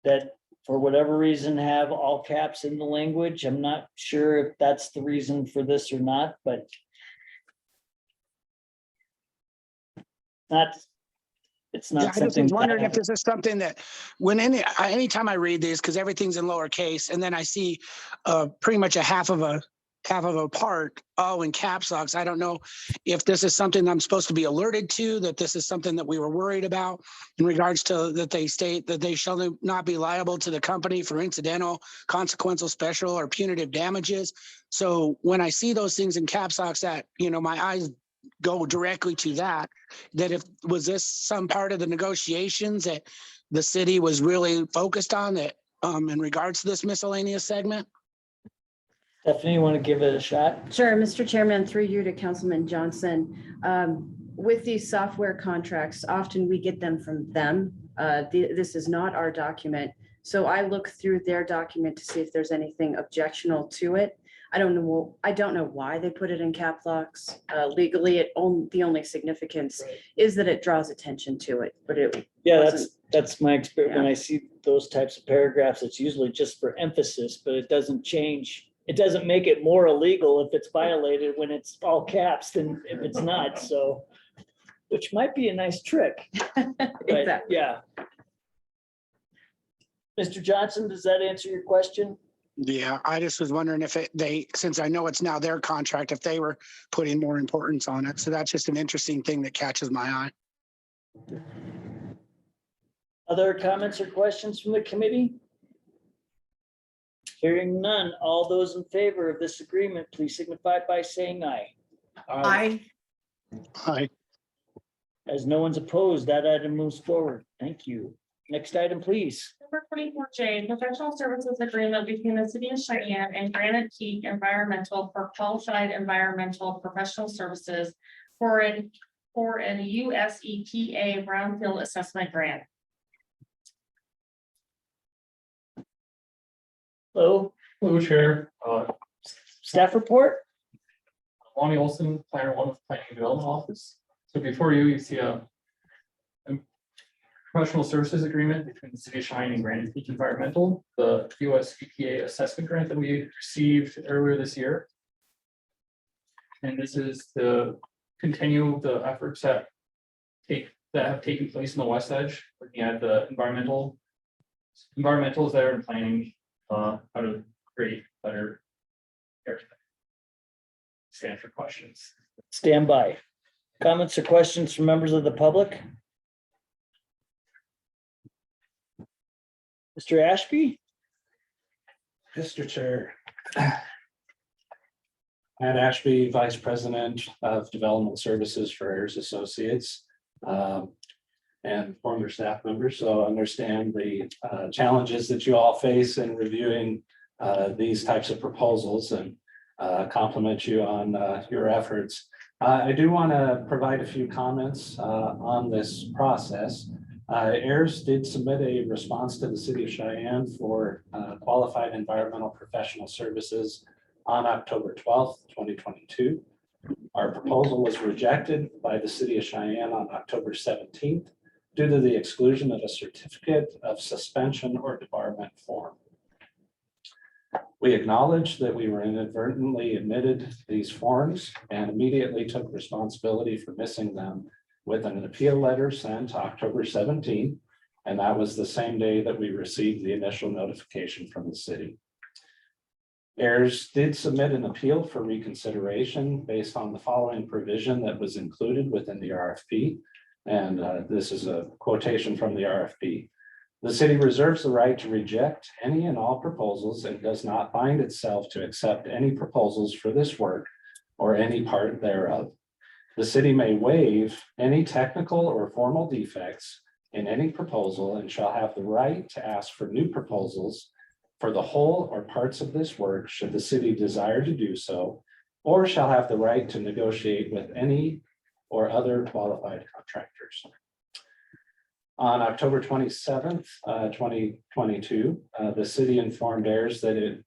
that for whatever reason have all caps in the language. I'm not sure if that's the reason for this or not, but it's Yeah, not I just something. was wondering if this is something that when anytime I read these, because everything's in lowercase, and then I see pretty much a half of a part all in caps locks. I don't know if this is something I'm supposed to be alerted to, that this is something that we were worried about in regards to that they state that they shall not be liable to the company for incidental, consequential, special, or punitive damages. So when I see those things in caps locks, that, my eyes go directly to that if was this some part of the negotiations that the city was really focused on that in regards to this miscellaneous segment? Stephanie, you want to give it a shot? Sure, Mr. Chairman, through you to Councilman Johnson. With these software contracts, often we get them from them. This is not our document. So I look through their document to see if there's anything objectionable to it. I don't know why they put it in cap locks. Legally, the only significance is that it draws attention to it, but it. Yeah, that's my experience. When I see those types of paragraphs, it's usually just for emphasis, but it doesn't change. It doesn't make it more illegal if it's violated when it's all caps than if it's not, so. Which might be a nice trick. Exactly. Yeah. Mr. Johnson, does that answer your question? Yeah, I just was wondering if since I know it's now their contract, if they were putting more importance on it. So that's just an interesting thing that catches my eye. Other comments or questions from the committee? Hearing none, all those in favor of this agreement, please signify by saying aye. Aye. Aye. As no one's opposed, that item moves forward. Thank you. Next item, please. Number 24J, professional services agreement between the city of Cheyenne and Granite Peak Environmental for qualified environmental professional services for an USEPA brownfield assessment grant. Hello, Hello, Chair. staff report? Lonnie Olson, Planner 1 of Planning and Development Office. So before you see a professional services agreement between the city of Cheyenne and Granite Peak Environmental, the US EPA assessment grant that we received earlier this year. And this is to continue the efforts that have taken place in the West Edge, looking at the environmentals that are in planning, how to create better air. Stand for questions. Stand by. Comments or questions from members of the public? Mr. Ashby? Mr. Chair. Matt Ashby, Vice President of Development Services for Ayers Associates. And former staff member, so understand the challenges that you all face in reviewing these types of proposals, and compliment you on your efforts. I do want to provide a few comments on this process. Ayers did submit a response to the city of Cheyenne for qualified environmental professional services on October 12th, 2022. Our proposal was rejected by the city of Cheyenne on October 17th due to the exclusion of a certificate of suspension or debarment form. We acknowledged that we were inadvertently admitted these forms and immediately took responsibility for missing them with an appeal letter sent October 17th, and that was the same day that we received the initial notification from the city. Ayers did submit an appeal for reconsideration based on the following provision that was included within the RFP. And this is a quotation from the RFP. The city reserves the right to reject any and all proposals and does not bind itself to accept any proposals for this work or any part thereof. The city may waive any technical or formal defects in any proposal and shall have the right to ask for new proposals for the whole or parts of this work should the city desire to do so, or shall have the right to negotiate with any or other qualified contractors. On October 27th, 2022, the city informed Ayers that it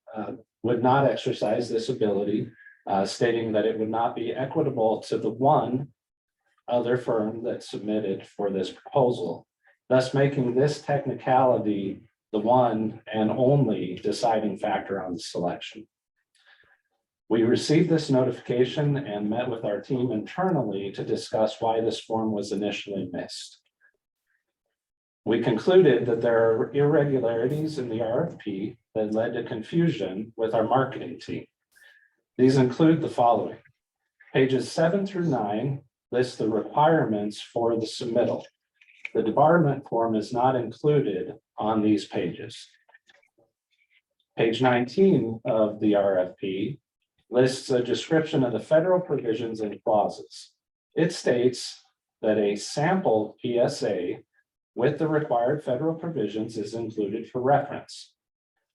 would not exercise this ability, stating that it would not be equitable to the one other firm that submitted for this proposal, thus making this technicality the one and only deciding factor on the selection. We received this notification and met with our team internally to discuss why this form was initially missed. We concluded that there are irregularities in the RFP that led to confusion with our marketing team. These include the following. Pages 7 through 9 list the requirements for the submittal. The debarment form is not included on these pages. Page 19 of the RFP lists a description of the federal provisions and clauses. It states that a sample PSA with the required federal provisions is included for reference.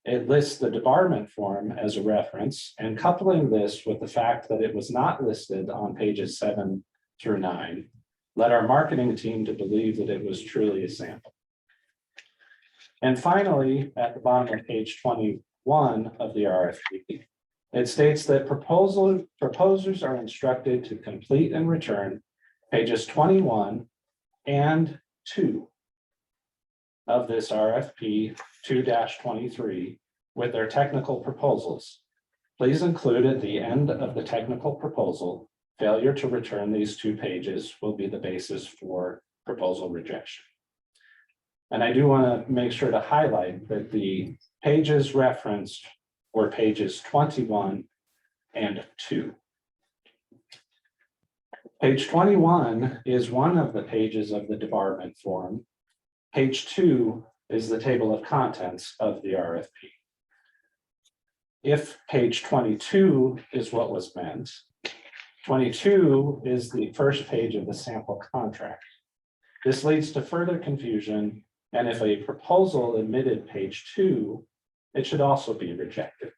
It lists the debarment form as a reference, and coupling this with the fact that it was not listed on pages 7 through 9 led our marketing team to believe that it was truly a sample. And finally, at the bottom of page 21 of the RFP, it states that proposers are instructed to complete and return pages 21 and 2 of this RFP 2-23 with their technical proposals. Please include at the end of the technical proposal, failure to return these 2 pages will be the basis for proposal rejection. And I do want to make sure to highlight that the pages referenced were pages 21 and 2. Page 21 is one of the pages of the debarment form. Page 2 is the table of contents of the RFP. If page 22 is what was meant, 22 is the first page of the sample contract. This leads to further confusion, and if a proposal admitted page 2, it should also be rejected.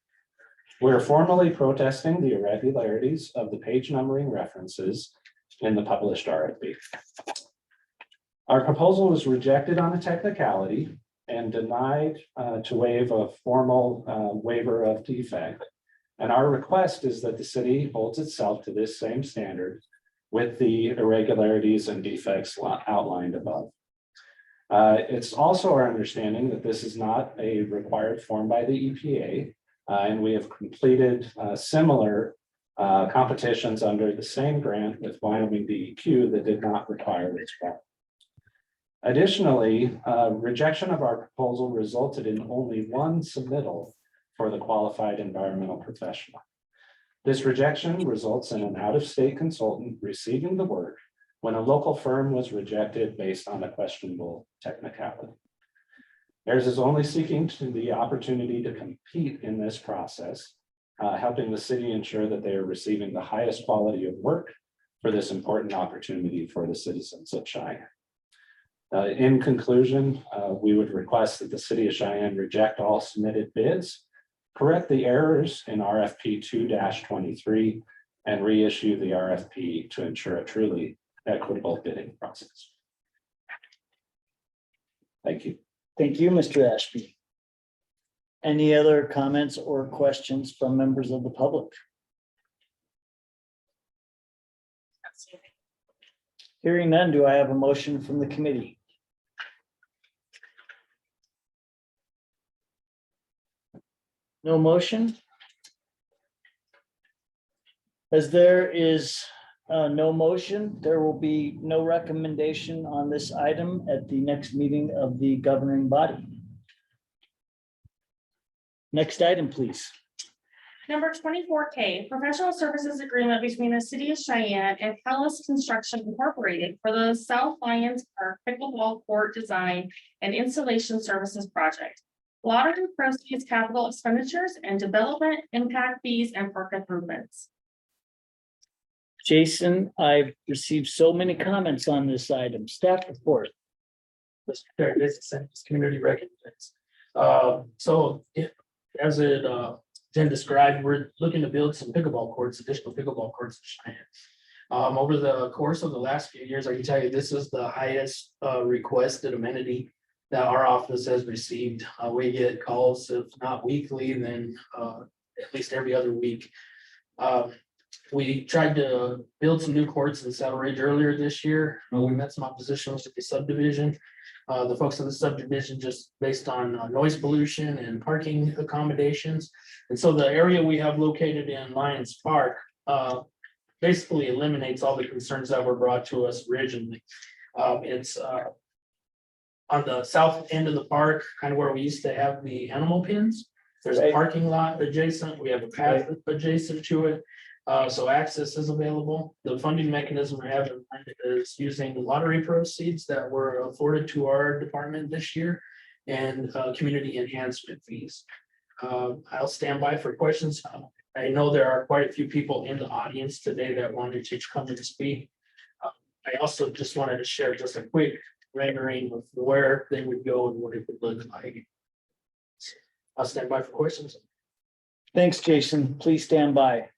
We're formally protesting the irregularities of the page numbering references in the published RFP. Our proposal was rejected on a technicality and denied to waive a formal waiver of defect. And our request is that the city holds itself to this same standard with the irregularities and defects outlined above. It's also our understanding that this is not a required form by the EPA. And we have completed similar competitions under the same grant with Wyoming DEQ that did not require this form. Additionally, rejection of our proposal resulted in only one submittal for the qualified environmental professional. This rejection results in an out-of-state consultant receiving the work when a local firm was rejected based on a questionable technicality. Theirs is only seeking the opportunity to compete in this process, helping the city ensure that they are receiving the highest quality of work for this important opportunity for the citizens of Cheyenne. In conclusion, we would request that the city of Cheyenne reject all submitted bids, correct the errors in RFP 2-23, and reissue the RFP to ensure a truly equitable bidding process. Thank you. Thank you, Mr. Ashby. Any other comments or questions from members of the public? Hearing none, do I have a motion from the committee? No motion? As there is no motion, there will be no recommendation on this item at the next meeting of the governing body. Next item, please. Number 24K, professional services agreement between the city of Cheyenne and Palace Construction Incorporated for the South Lions Park pickleball court design and installation services project. Lottery proceeds, capital expenditures, and development impact fees and park improvements. Jason, I've received so many comments on this item. Staff report. Mr. Chair, this is community recognize. As it Jen described, we're looking to build some pickleball courts, additional pickleball courts in Cheyenne. Over the course of the last few years, I can tell you this is the highest requested amenity that our office has received. We get calls, if not weekly, then at least every other week. We tried to build some new courts in Saddle Ridge earlier this year. We met some opposition with the subdivision. The folks in the subdivision, just based on noise pollution and parking accommodations. And so the area we have located in Lions Park basically eliminates all the concerns that were brought to us originally. It's on the south end of the park, kind of where we used to have the animal pens. There's a parking lot adjacent. We have a path adjacent to it. So access is available. The funding mechanism we have in mind is using the lottery proceeds that were afforded to our department this year and community enhancement fees. I'll stand by for questions. I know there are quite a few people in the audience today that wanted to come and speak. I also just wanted to share just a quick rendering of where they would go and what it would look like. I'll stand by for questions. Thanks, Jason. Please stand by.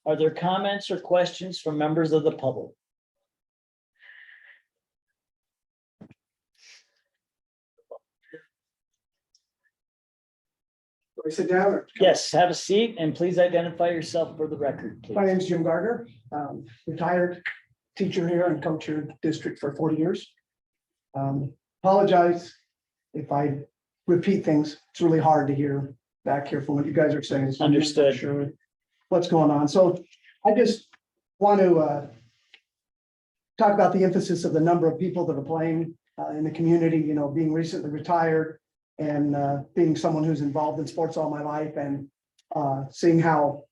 Are there comments or questions from members of the public? Do I sit down? Yes, have a seat and please identify yourself for the record, My please. name is Jim Gardner, retired teacher here and coach here in the district for 40 years. Apologize if I repeat things. It's really hard to hear back here from what you guys are saying. So I'm not Understood. Sure what's going on. So I just want to talk about the emphasis of the number of people that are playing in the community, you know, being recently retired and being someone who's involved in sports all my life and seeing how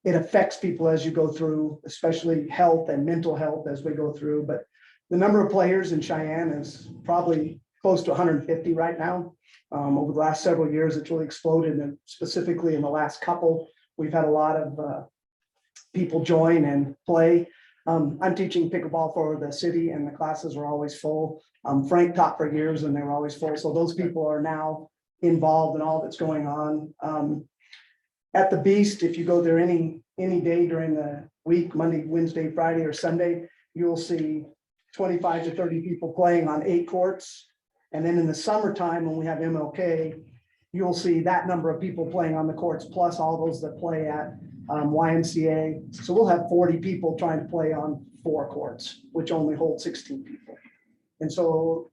it affects people as you go through, especially health and mental health as we go through. But the number of players in Cheyenne is probably close to 150 right now. Over the last several years, it's really exploded, and specifically in the last couple, we've had a lot of people join and play. I'm teaching pickleball for the city and the classes are always full. Frank taught for years and they were always full. So those people are now involved in all that's going on. At the Beast, if you go there any day during the week, Monday, Wednesday, Friday, or Sunday, you'll see 25 to 30 people playing on 8 courts. And then in the summertime, when we have MLK, you'll see that number of people playing on the courts, plus all those that play at YMCA. So we'll have 40 people trying to play on 4 courts, which only hold 16 people. And so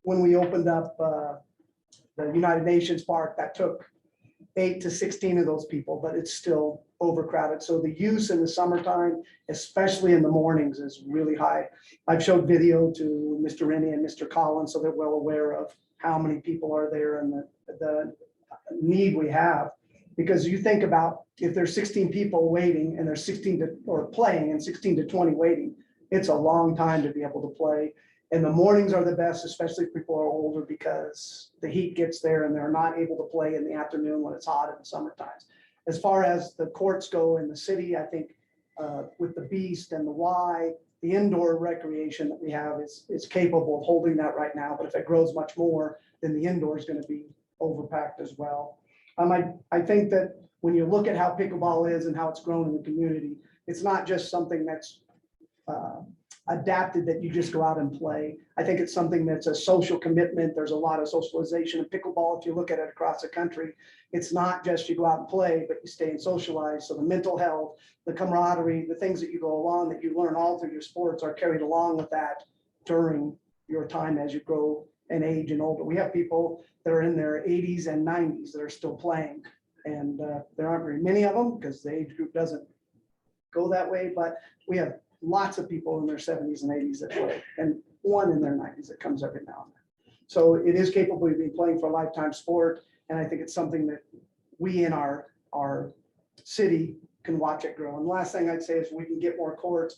when we opened up the United Nations Park, that took 8 to 16 of those people, but it's still overcrowded. So the use in the summertime, especially in the mornings, is really high. I've showed video to Mr. Rennie and Mr. Collins, so they're well aware of how many people are there and the need we have. Because you think about if there's 16 people waiting and there's 16 to, or playing and 16 to 20 waiting, it's a long time to be able to play. And the mornings are the best, especially if people are older, because the heat gets there and they're not able to play in the afternoon when it's hot in the summer times. As far as the courts go in the city, I think with the Beast and the Y, the indoor recreation that we have is capable of holding that right now. But if it grows much more, then the indoor is going to be overpacked as well. I think that when you look at how pickleball is and how it's grown in the community, it's not just something that's adapted that you just go out and play. I think it's something that's a social commitment. There's a lot of socialization in pickleball. If you look at it across the country, it's not just you go out and play, but you stay and socialize. So the mental health, the camaraderie, the things that you go along that you learn all through your sports are carried along with that during your time as you grow and age and older. We have people that are in their 80s and 90s that are still playing. And there aren't very many of them because the age group doesn't go that way, but we have lots of people in their 70s and 80s that play, and one in their 90s that comes every now and then. So it is capable of being playing for a lifetime sport, and I think it's something that we in our city can watch it grow. And the last thing I'd say is we can get more courts.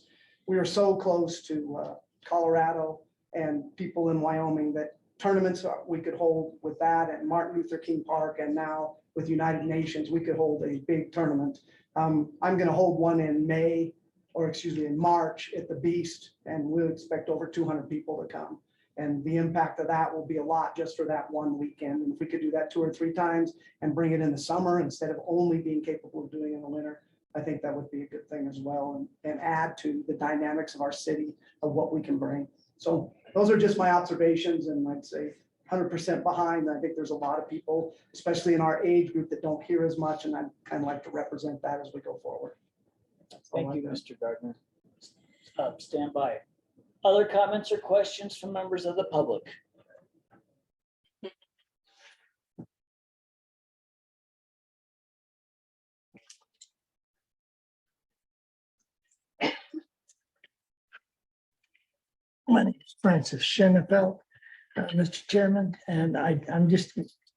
We are so close to Colorado and people in Wyoming that tournaments we could hold with that at Martin Luther King Park, and now with United Nations, we could hold a big tournament. I'm going to hold one in in March at the Beast, and we'll expect over 200 people to come. And the impact of that will be a lot just for that one weekend. And if we could do that 2 or 3 times and bring it in the summer instead of only being capable of doing it in the winter, I think that would be a good thing as well, and add to the dynamics of our city of what we can bring. So those are just my observations, and I'd say 100% behind. I think there's a lot of people, especially in our age group, that don't hear as much, and I'd kind of like to represent that as we go forward. Thank you, Mr. Gardner. Stand by. Other comments or questions from members of the public? My name is Francis Schenefeld, Mr. Chairman, and I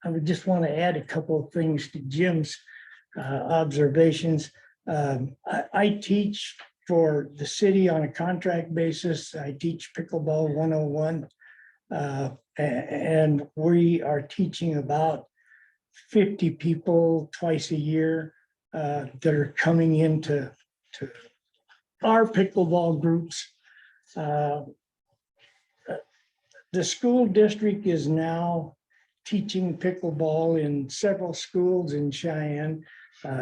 would just want to add a couple of things to Jim's observations. I teach for the city on a contract basis. I teach pickleball 101, and we are teaching about 50 people twice a year that are coming into our pickleball groups. The school district is now teaching pickleball in several schools in Cheyenne,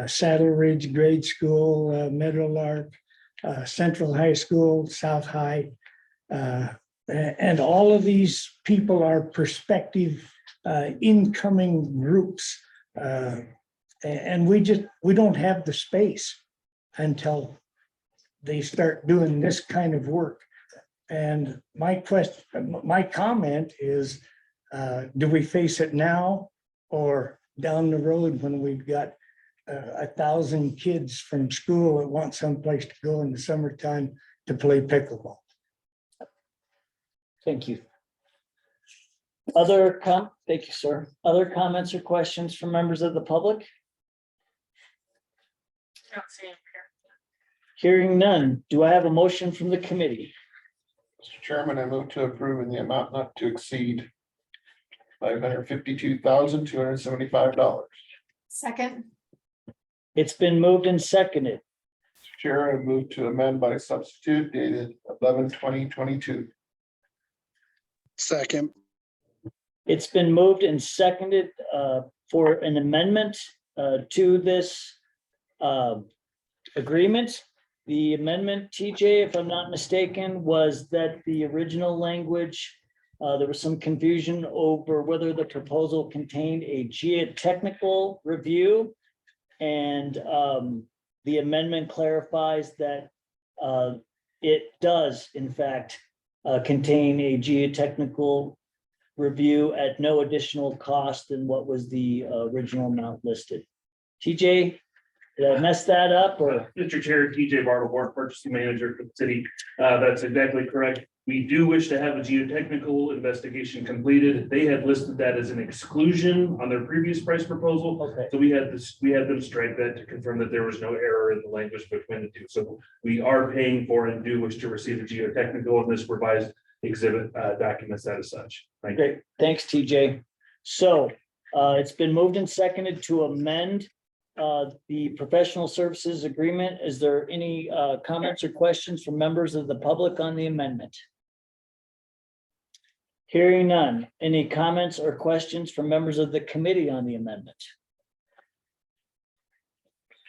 Saddle Ridge Grade School, Meadowlark, Central High School, South High. And all of these people are prospective incoming groups. And we don't have the space until they start doing this kind of work. And my comment is, do we face it now or down the road when we've got 1,000 kids from school that want someplace to go in the summertime to play pickleball? Thank you. Thank you, sir. Other comments or questions from members of the public? Not seeing here. Hearing none. Do I have a motion from the committee? Mr. Chairman, I move to approve in the amount not to exceed $552,275. Second, It's been moved and seconded. Mr. Chair, I move to amend by substitute dated 11/20/22. Second. It's been moved and seconded for an amendment to this agreement. The amendment, TJ, if I'm not mistaken, was that the original language, there was some confusion over whether the proposal contained a geotechnical review. And the amendment clarifies that it does, in fact, contain a geotechnical review at no additional cost than what was the original amount listed. TJ, did I mess that up or? Mr. Chair, TJ Bartle, Board Purchasing Manager for the city. That's exactly correct. We do wish to have a geotechnical investigation completed. They had listed that as an exclusion on their previous price proposal. Okay. So we had them strike that to confirm that there was no error in the language between the two. So we are paying for and do wish to receive a geotechnical in this revised exhibit documents that as such. Thank you. Great, thanks, TJ. So it's been moved and seconded to amend the professional services agreement. Is there any comments or questions from members of the public on the amendment? Hearing none. Any comments or questions from members of the committee on the amendment?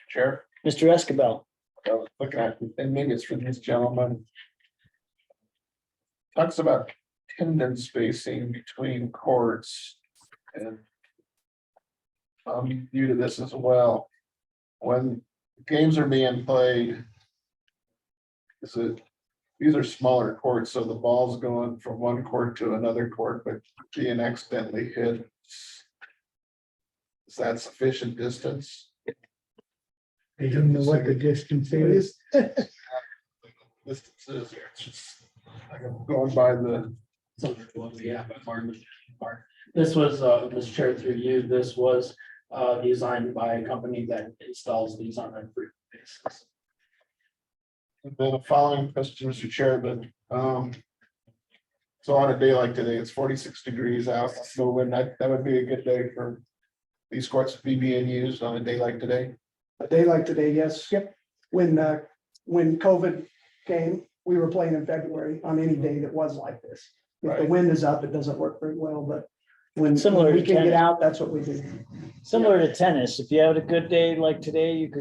Chair. Mr. Escabel. Looking at, and maybe it's for this gentleman. Talks about tendon spacing between courts and. I'm new to this as well. When games are being played. These are smaller courts, so the ball's going from one court to another court, but being accidentally hit. Is that sufficient distance? I don't know what the distance is. Distances here, it's just, like I'm going by the. This was, Mr. Chair, through you, this was designed by a company that installs these on a frequent basis. And then a following question, Mr. Chair, but, so on a day like today, it's 46 degrees out, so when that would be a good day for these courts to be being used on a day like today. A day like today, yes. Yep. When COVID came, we were playing in February on any day that was like this. If the wind is up, it doesn't work very well, but when Similar we to can get tennis. out, that's what we do. Similar to tennis, if you had a good day like today,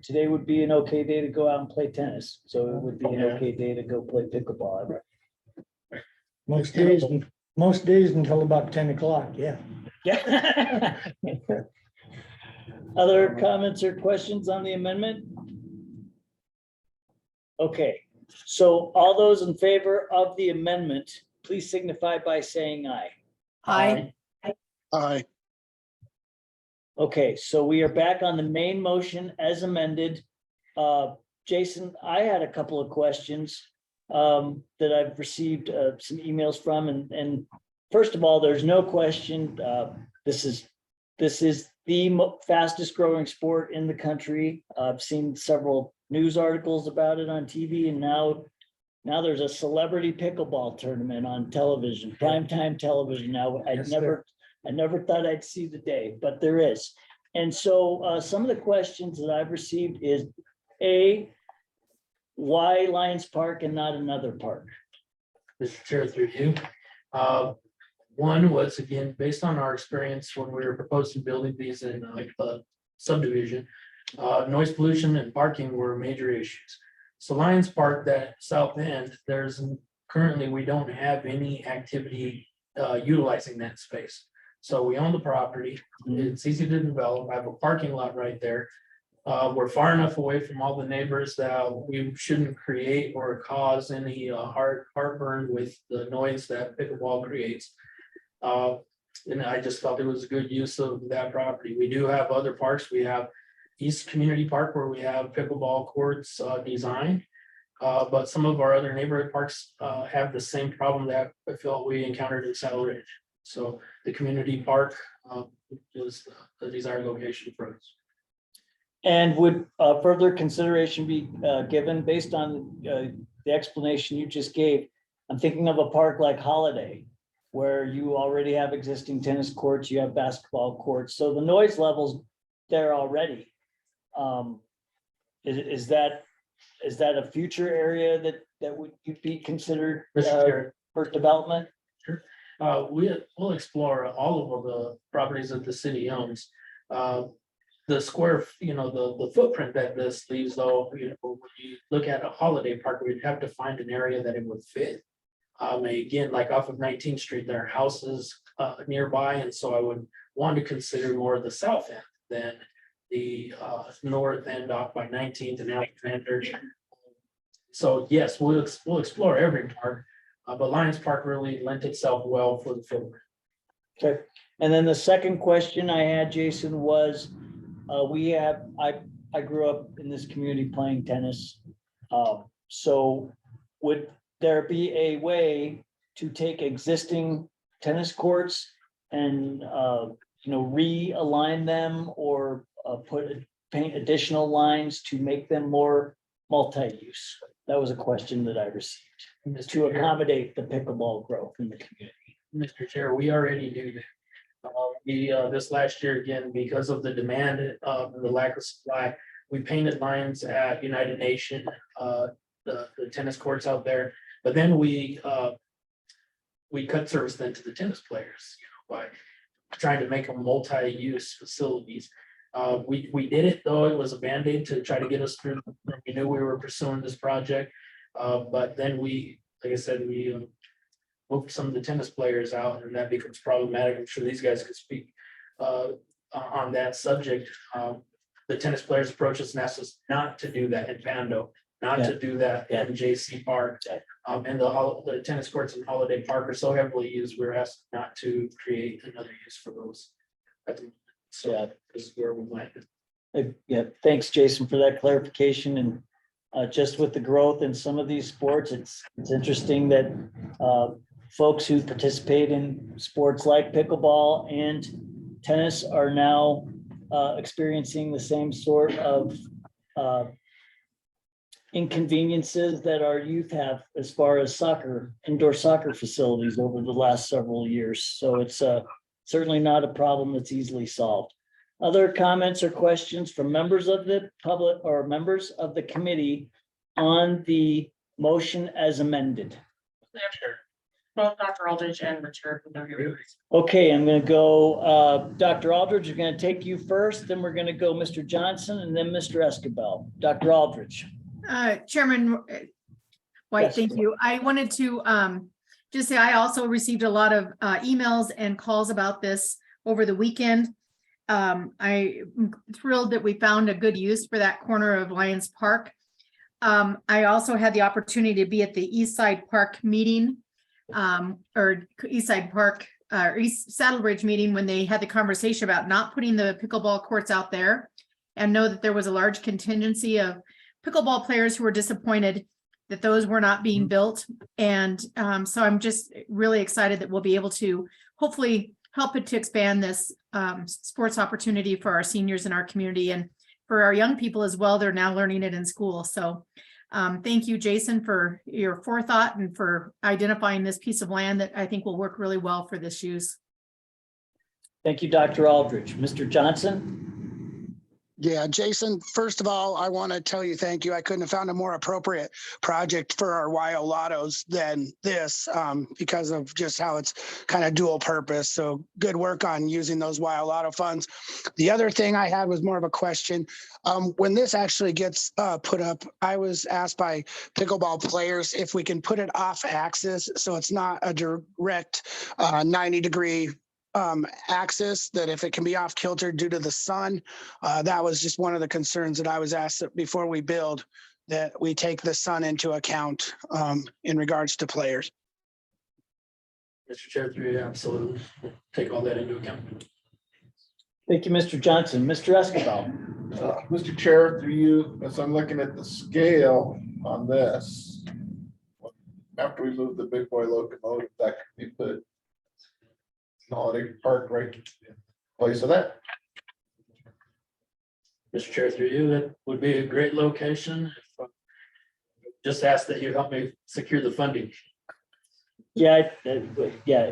today would be an okay day to go out and play tennis. So it would be an okay day to go play pickleball. Most days until about 10 o'clock, yeah. Yeah. Other comments or questions on the amendment? Okay, so all those in favor of the amendment, please signify by saying aye. Aye. Aye. Okay, so we are back on the main motion as amended. Jason, I had a couple of questions that I've received some emails from, and first of all, there's no question, this is the fastest growing sport in the country. I've seen several news articles about it on TV, and now there's a celebrity pickleball tournament on television, primetime television. Now, I never thought I'd see the day, but there is. And so some of the questions that I've received is, A, why Lions Park and not another park? Mr. Chair, through you. One was, again, based on our experience when we were proposing building these in like the subdivision, noise pollution and parking were major issues. So Lions Park, that south end, currently we don't have any activity utilizing that space. So we own the property, it's easy to develop, I have a parking lot right there. We're far enough away from all the neighbors that we shouldn't create or cause any heartburn with the noise that pickleball creates. And I just felt it was a good use of that property. We do have other parks. We have East Community Park where we have pickleball courts designed. But some of our other neighborhood parks have the same problem that I felt we encountered in Saddle Ridge. So the community park is the desired location for us. And would further consideration be given based on the explanation you just gave? I'm thinking of a park like Holiday, where you already have existing tennis courts, you have basketball courts, so the noise levels there already. Is that a future area that would be considered for development? Sure. We'll explore all of the properties that the city owns. The square, the footprint that this leaves, though, when you look at a Holiday Park, we'd have to find an area that it would fit. Again, like off of 19th Street, there are houses nearby, and so I would want to consider more the south end than the north end off by 19th and Alexander. So yes, we'll explore every park. But Lions Park really lent itself well for the field. Okay, and then the second question I had, Jason, was, I grew up in this community playing tennis. So would there be a way to take existing tennis courts and, realign them or paint additional lines to make them more multi-use? That was a question that I received to accommodate the pickleball growth in the community. Mr. Chair, we already do that. This last year, again, because of the demand of the lack of supply, we painted lines at United Nation, the tennis courts out there. But then we cut service then to the tennis players, by trying to make them multi-use facilities. We did it, though it was a Band-Aid to try to get us through. We knew we were pursuing this project. But then like I said, we moved some of the tennis players out, and that becomes problematic. I'm sure these guys could speak on that subject. The tennis players approached us and asked us not to do that in Pando, not to do that in JC Park. And the tennis courts in Holiday Park are so heavily used, we're asked not to create another use for those. So this is where we went. Yeah, thanks, Jason, for that clarification. And just with the growth in some of these sports, it's interesting that folks who participate in sports like pickleball and tennis are now experiencing the same sort of inconveniences that our youth have as far as indoor soccer facilities over the last several years. So it's certainly not a problem that's easily solved. Other comments or questions from members of the public or members of the committee on the motion as amended? Both Dr. Aldridge and Richard. Okay, I'm going to go, Dr. Aldridge, we're going to take you first, then we're going to go Mr. Johnson and then Mr. Escabel. Dr. Aldridge. Chairman White, Yes. thank you. I wanted to just say I also received a lot of emails and calls about this over the weekend. I'm thrilled that we found a good use for that corner of Lions Park. I also had the opportunity to be at the East Side Park meeting, or East Side Park, East Saddle Ridge meeting, when they had the conversation about not putting the pickleball courts out there, and know that there was a large contingency of pickleball players who were disappointed that those were not being built. And so I'm just really excited that we'll be able to hopefully help it to expand this sports opportunity for our seniors in our community and for our young people as well. They're now learning it in school. So thank you, Jason, for your forethought and for identifying this piece of land that I think will work really well for this use. Thank you, Dr. Aldridge. Mr. Johnson? Yeah, Jason, first of all, I want to tell you thank you. I couldn't have found a more appropriate project for our YO Lottos than this because of just how it's kind of dual purpose. So good work on using those YO Lotto funds. The other thing I had was more of a question. When this actually gets put up, I was asked by pickleball players if we can put it off axis so it's not a direct 90-degree axis, that if it can be off kilter due to the sun. That was just one of the concerns that I was asked that before we build, that we take the sun into account in regards to players. Mr. Chair, through you, absolutely take all that into account. Thank you, Mr. Johnson. Mr. Escabel. Mr. Chair, through you, as I'm looking at the scale on this, after we move the big boy locomotive, that could be put Holiday Park right in place of that. Mr. Chair, through you, that would be a great location. Just ask that you help me secure the funding. Yeah,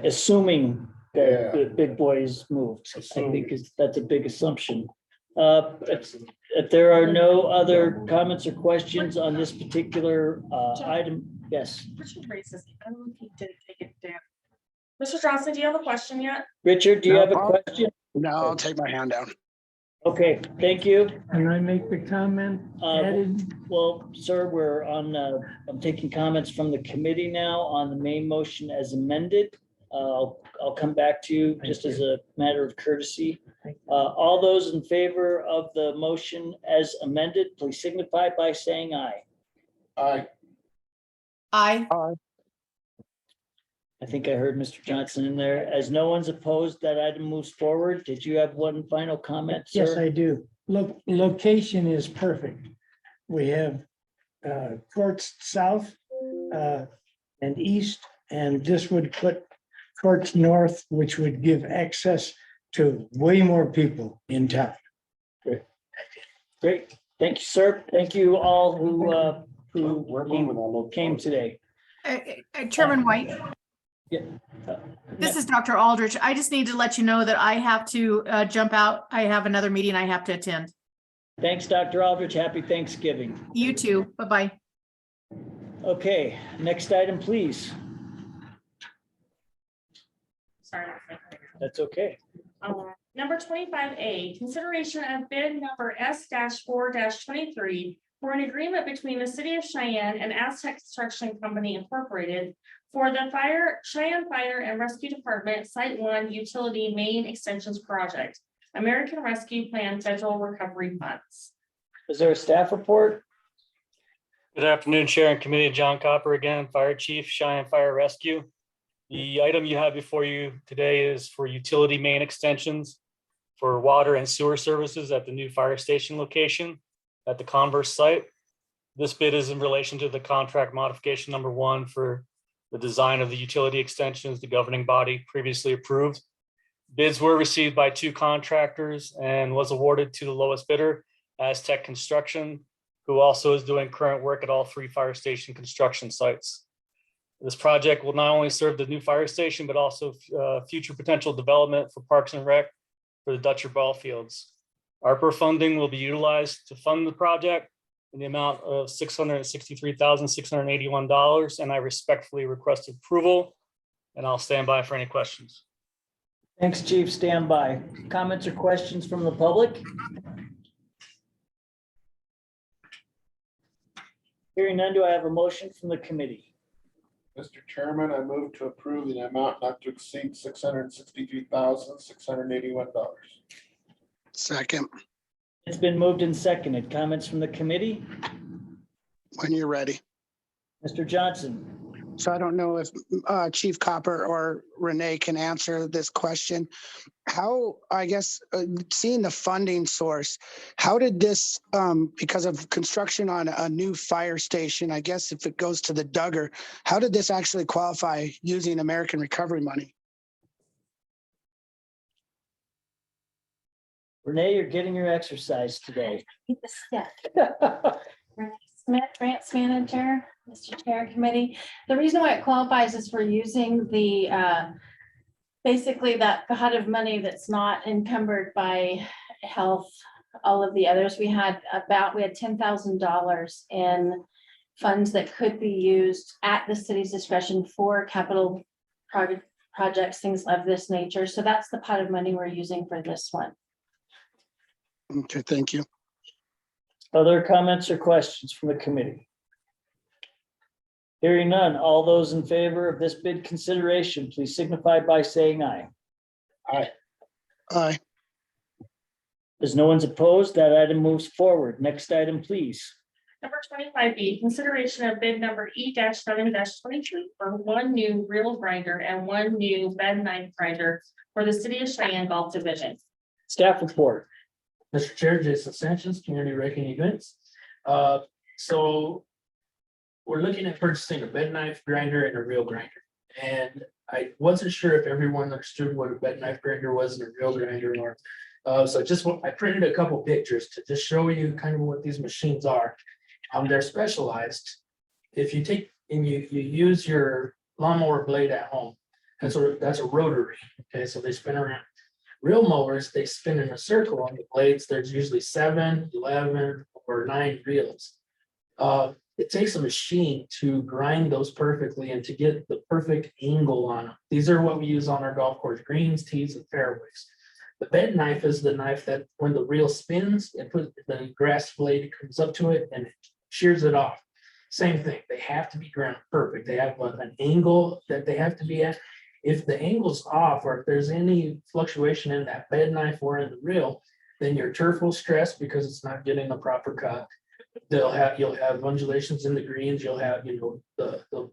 assuming that the big boys moved, I think that's a big assumption. If there are no other comments or questions on this particular item, yes. Richard raises, I don't know if he did take it down. Mr. Johnson, do you have a question yet? Richard, do you have a question? No, I'll take my hand down. Okay, thank you. Can I make the comment? Well, sir, we're on, I'm taking comments from the committee now on the main motion as amended. I'll come back to you just as a matter of courtesy. All those in favor of the motion as amended, please signify by saying aye. Aye. Aye. I think I heard Mr. Johnson in there. As no one's opposed, that item moves forward. Did you have one final comment, sir? Yes, I do. Look, location is perfect. We have courts south and east, and this would put courts north, which would give access to way more people in town. Great. Thank you, sir. Thank you all who came today. Chairman White, Yeah. this is Dr. Aldrich. I just need to let you know that I have to jump out. I have another meeting I have to attend. Thanks, Dr. Aldrich. Happy Thanksgiving. You too. Bye-bye. Okay, next item, please. Sorry. That's okay. Number 25A, consideration of bid number S-4-23 for an agreement between the city of Cheyenne and Aztec Construction Company Incorporated for the Cheyenne Fire and Rescue Department Site 1 Utility Main Extensions Project, American Rescue Plan Federal Recovery Funds. Is there a staff report? Good afternoon, Chair and Committee. John Copper again, Fire Chief, Cheyenne Fire Rescue. The item you have before you today is for utility main extensions for water and sewer services at the new fire station location at the Converse site. This bid is in relation to the contract modification number 1 for the design of the utility extensions the governing body previously approved. Bids were received by 2 contractors and was awarded to the lowest bidder, Aztec Construction, who also is doing current work at all 3 fire station construction sites. This project will not only serve the new fire station, but also future potential development for Parks and Rec for the Dutcher ball fields. ARPA funding will be utilized to fund the project in the amount of $663,681, and I respectfully request approval, and I'll stand by for any questions. Thanks, Chief. Stand by. Comments or questions from the public? Hearing none, do I have a motion from the committee? Mr. Chairman, I move to approve the amount not to exceed $663,681. Second, It's been moved and seconded. Comments from the committee? when you're ready. Mr. Johnson? So I don't know if Chief Copper or Renee can answer this question. How, I guess, seeing the funding source, how did this, because of construction on a new fire station, I guess if it goes to the Duggar, how did this actually qualify using American Recovery money? Renee, you're getting your exercise today. Keep the step. Renee Smith, Grants Manager, Mr. Chair Committee. The reason why it qualifies is for using the, basically that pot of money that's not encumbered by health, all of the others. We had $10,000 in funds that could be used at the city's discretion for capital projects, things of this nature. So that's the pot of money we're using for this one. Okay, thank you. Other comments or questions from the committee? Hearing none, all those in favor of this bid consideration, please signify by saying aye. Aye. Aye. As no one's opposed, that item moves forward. Next item, please. Number 25B, consideration of bid number E-7-23 for 1 new reel grinder and 1 new bed knife grinder for the City of Cheyenne Golf Division. Staff report. Mr. Chair, Jason Sanchez, Community Wrecking Events. So we're looking at purchasing a bed knife grinder and a reel grinder. And I wasn't sure if everyone understood what a bed knife grinder was and a reel grinder or so I printed a couple pictures to just show you kind of what these machines are. They're specialized. If you take and you use your lawnmower blade at home, that's a rotary. Okay, so they spin around. Reel mowers, they spin in a circle on the blades. There's usually 7, 11, or 9 reels. It takes a machine to grind those perfectly and to get the perfect angle on them. These are what we use on our golf course greens, tees, and fairways. The bed knife is the knife that when the reel spins, the grass blade comes up to it and it shears it off. Same thing, they have to be ground perfect. They have an angle that they have to be at. If the angle's off or if there's any fluctuation in that bed knife or in the reel, then your turf will stress because it's not getting a proper cut. You'll have undulations in the greens. You'll have, the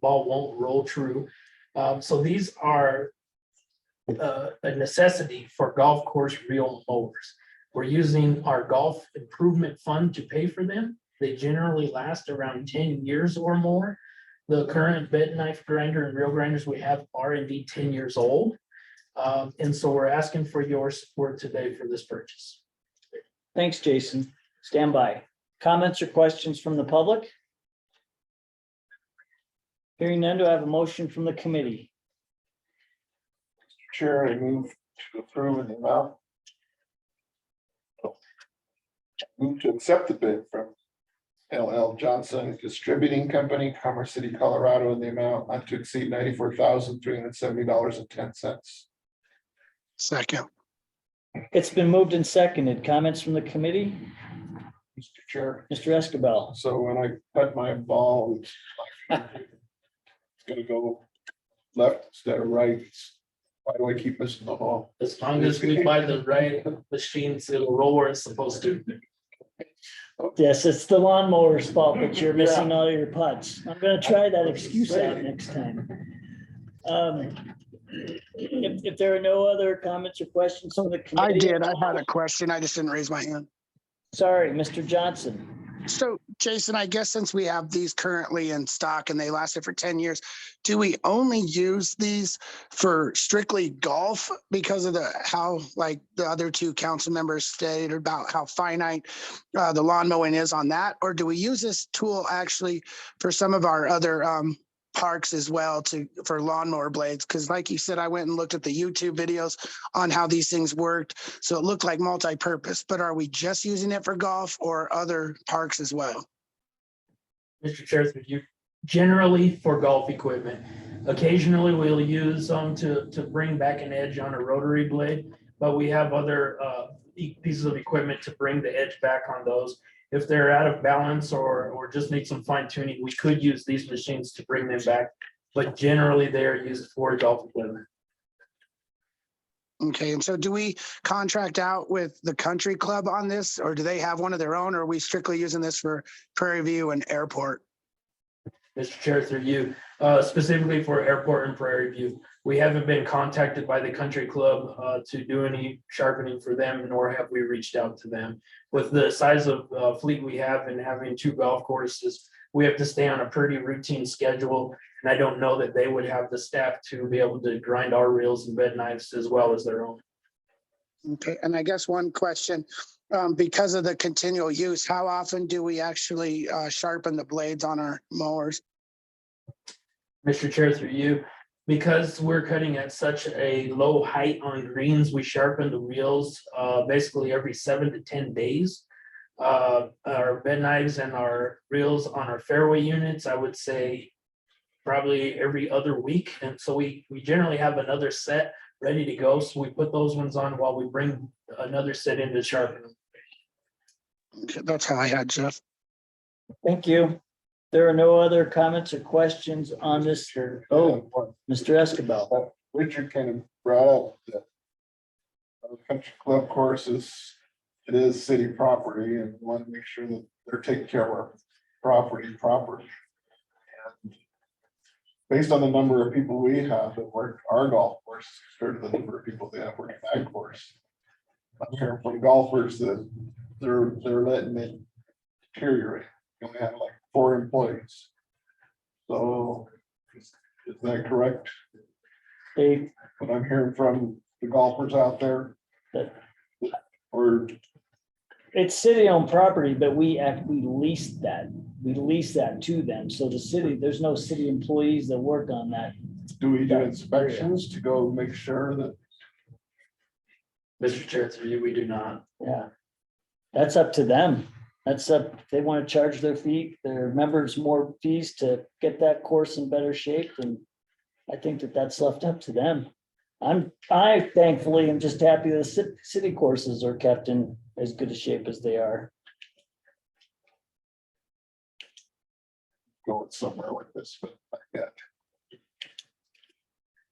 ball won't roll true. So these are a necessity for golf course reel mowers. We're using our golf improvement fund to pay for them. They generally last around 10 years or more. The current bed knife grinder and reel grinders we have are indeed 10 years old. And so we're asking for your support today for this purchase. Thanks, Jason. Stand by. Comments or questions from the public? Hearing none, do I have a motion from the committee? Chair, I move to approve in the amount. Move to accept the bid from LL Johnson Distributing Company, Commerce City, Colorado, in the amount not to exceed $94,370.10. Second. It's been moved and seconded. Comments from the committee? Mr. Chair, Mr. Escabel. so when I cut my ball, it's gonna go left instead of right. Why do I keep missing the ball? As long as we buy the right machines, it'll roll where it's supposed to. Yes, it's the lawnmower's fault that you're missing all your putts. I'm gonna try that excuse out next time. If there are no other comments or questions from the committee. I did. I had a question. I just didn't raise my hand. Sorry, Mr. Johnson. So Jason, I guess since we have these currently in stock and they lasted for 10 years, do we only use these for strictly golf because of how, like the other two council members stated about how finite the lawn mowing is on that? Or do we use this tool actually for some of our other parks as well for lawnmower blades? Because like you said, I went and looked at the YouTube videos on how these things worked. So it looked like multi-purpose, but are we just using it for golf or other parks as well? Mr. Chair, through you, generally for golf equipment. Occasionally, we'll use them to bring back an edge on a rotary blade, but we have other pieces of equipment to bring the edge back on those. If they're out of balance or just need some fine tuning, we could use these machines to bring them back, but generally they're used for golf equipment. Okay, and so do we contract out with the country club on this, or do they have one of their own, or are we strictly using this for Prairie View and Airport? Mr. Chair, through you, specifically for Airport and Prairie View, we haven't been contacted by the country club to do any sharpening for them, nor have we reached out to them. With the size of fleet we have and having 2 golf courses, we have to stay on a pretty routine schedule. And I don't know that they would have the staff to be able to grind our reels and bed knives as well as their own. Okay, and I guess one question, because of the continual use, how often do we actually sharpen the blades on our mowers? Mr. Chair, through you, because we're cutting at such a low height on greens, we sharpen the reels basically every 7 to 10 days. Our bed knives and our reels on our fairway units, I would say probably every other week. And so we generally have another set ready to go. So we put those ones on while we bring another set in to sharpen them. Okay, that's how I had, Jeff. Thank you. There are no other comments or questions on this. Oh, Mr. Escabel. Richard kind of brought up that country club courses, it is city property, and we want to make sure that they're taking care of our property properly. And based on the number of people we have that work our golf course compared to the number of people that have worked that course, I'm hearing from golfers that they're letting it deteriorate. We only have like 4 employees. So is that correct? What I'm hearing from the golfers out there? Or It's city-owned property, but we lease that. We lease that to them. So the city, there's no city employees that work on that. do we do inspections to go make sure that? Mr. Chair, through you, we do not. Yeah. That's up to them. That's up, if they want to charge their members more fees to get that course in better shape, and I think that that's left up to them. I thankfully am just happy the city courses are kept in as good a shape as they are. Going somewhere with this, but not yet.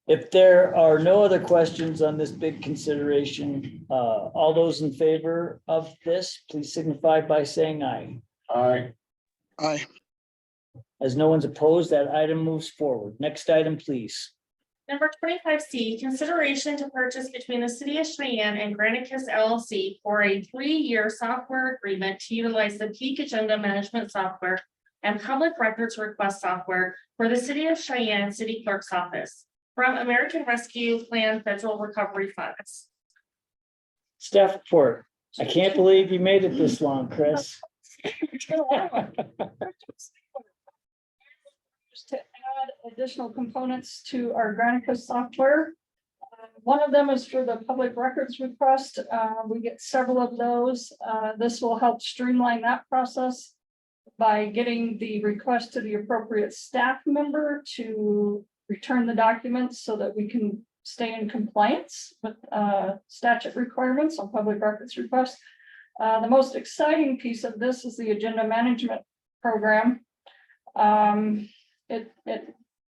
If there are no other questions on this big consideration, all those in favor of this, please signify by saying aye. Aye. Aye. As no one's opposed, that item moves forward. Next item, please. Number 25C, consideration to purchase between the city of Cheyenne and Granicus LLC for a 3-year software agreement to utilize the Peak Agenda Management Software and Public Records Request Software for the city of Cheyenne City Clerk's Office from American Rescue Plan Federal Recovery Funds. Staff report. I can't believe you made it this long, Chris. Just to add additional components to our Granicus software. One of them is for the public records request. We get several of those. This will help streamline that process by getting the request to the appropriate staff member to return the documents so that we can stay in compliance with statute requirements on public records requests. The most exciting piece of this is the agenda management program. It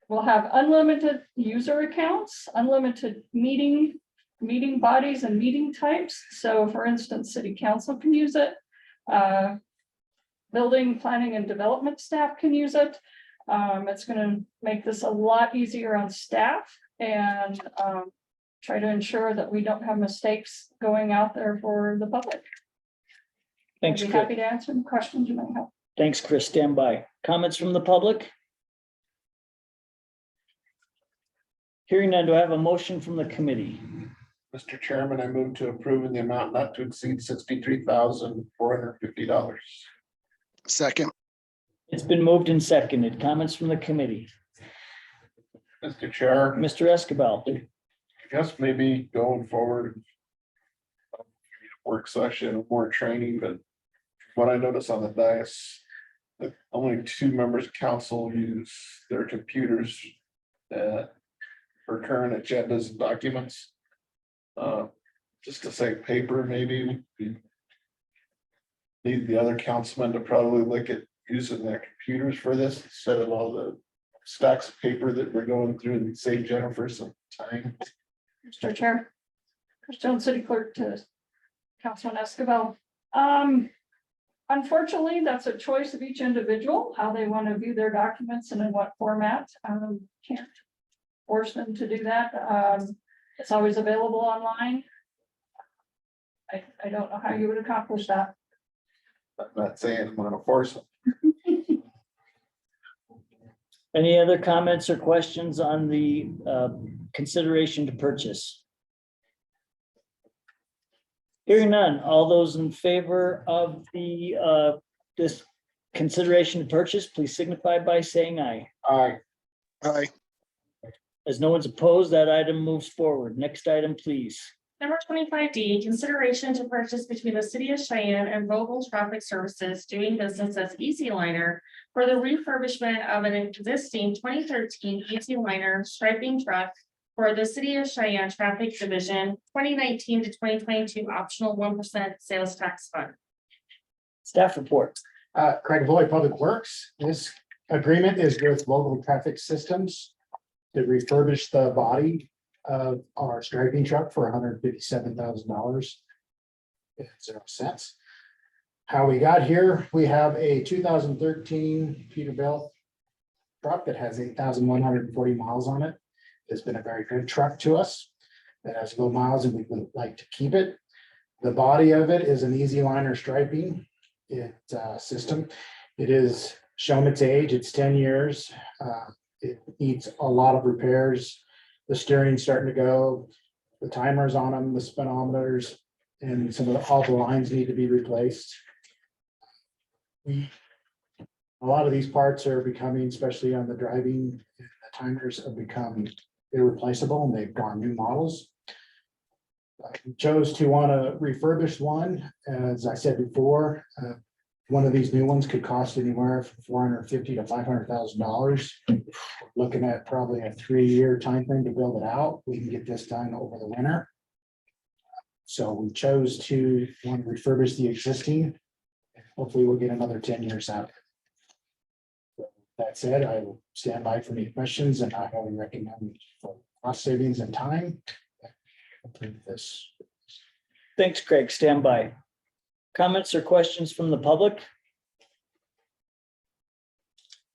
will have unlimited user accounts, unlimited meeting bodies and meeting types. So for instance, city council can use it. Building, planning and development staff can use it. It's going to make this a lot easier on staff and try to ensure that we don't have mistakes going out there for the public. Thanks, I'd be Chris. happy to answer any questions you might have. Thanks, Chris. Stand by. Comments from the public? Hearing none, do I have a motion from the committee? Mr. Chairman, I move to approve in the amount not to exceed $63,450. Second. It's been moved and seconded. Comments from the committee? Mr. Chair, Mr. Escabel. I guess maybe going forward. Work session, more training, but what I noticed on the dais, that only 2 members of council use their computers for current agendas and documents. Just to save paper, maybe we need the other councilmen to probably look at using their computers for this instead of all the stacks of paper that we're going through and save Jennifer some time. Mr. Chair, Chris Jones, City Clerk to Councilman Escabel. Unfortunately, that's a choice of each individual, how they want to view their documents and in what format. Can't force them to do that. It's always available online. I don't know how you would accomplish that. I'm not saying I'm gonna force them. Any other comments or questions on the consideration to purchase? Hearing none, all those in favor of the this consideration to purchase, please signify by saying aye. Aye. Aye. As no one's opposed, that item moves forward. Next item, please. Number 25D, consideration to purchase between the city of Cheyenne and Vogel Traffic Services doing business as Easy Liner for the refurbishment of an existing 2013 Easy Liner striping truck for the city of Cheyenne Traffic Division 2019 to 2022 optional 1% sales tax fund. Staff report. Craig Voy, Public Works. This agreement is with Vogel Traffic Systems to refurbish the body of our striping truck for $157,000. How we got here, we have a 2013 Peterbilt truck that has 8,140 miles on it. It's been a very good truck to us. It has low miles and we would like to keep it. The body of it is an Easy Liner striping system. It is shown its age. It's 10 years. It needs a lot of repairs. The steering's starting to go, the timers on them, the speedometers, and all the lines need to be replaced. A lot of these parts are becoming, especially on the driving, the timers have become irreplaceable and they've gone new models. We chose to want to refurbish one. As I said before, one of these new ones could cost anywhere from $450,000 to $500,000. Looking at probably a 3-year time frame to build it out. We can get this done over the winter. So we chose to want to refurbish the existing. Hopefully we'll get another 10 years out. That said, I will stand by for any questions and I highly recommend for cost savings and time. Approve this. Thanks, Craig. Stand by. Comments or questions from the public?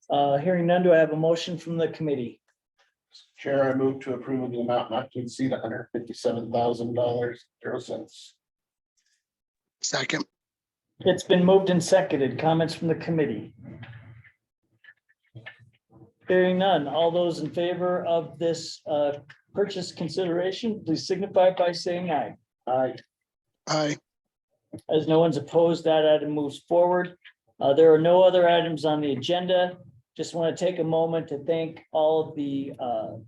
Hearing none, do I have a motion from the committee? Chair, I move to approve the amount not to exceed $157,000, 0 cents. Second. It's been moved and seconded. Comments from the committee? Hearing none. All those in favor of this purchase consideration, please signify by saying aye. Aye. Aye. As no one's opposed, that item moves forward. There are no other items on the agenda. Just want to take a moment to thank all of the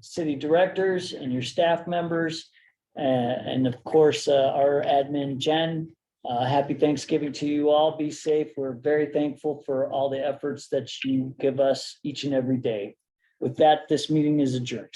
city directors and your staff members. And of course, our admin, Jen. Happy Thanksgiving to you all. Be safe. We're very thankful for all the efforts that you give us each and every day. With that, this meeting is adjourned.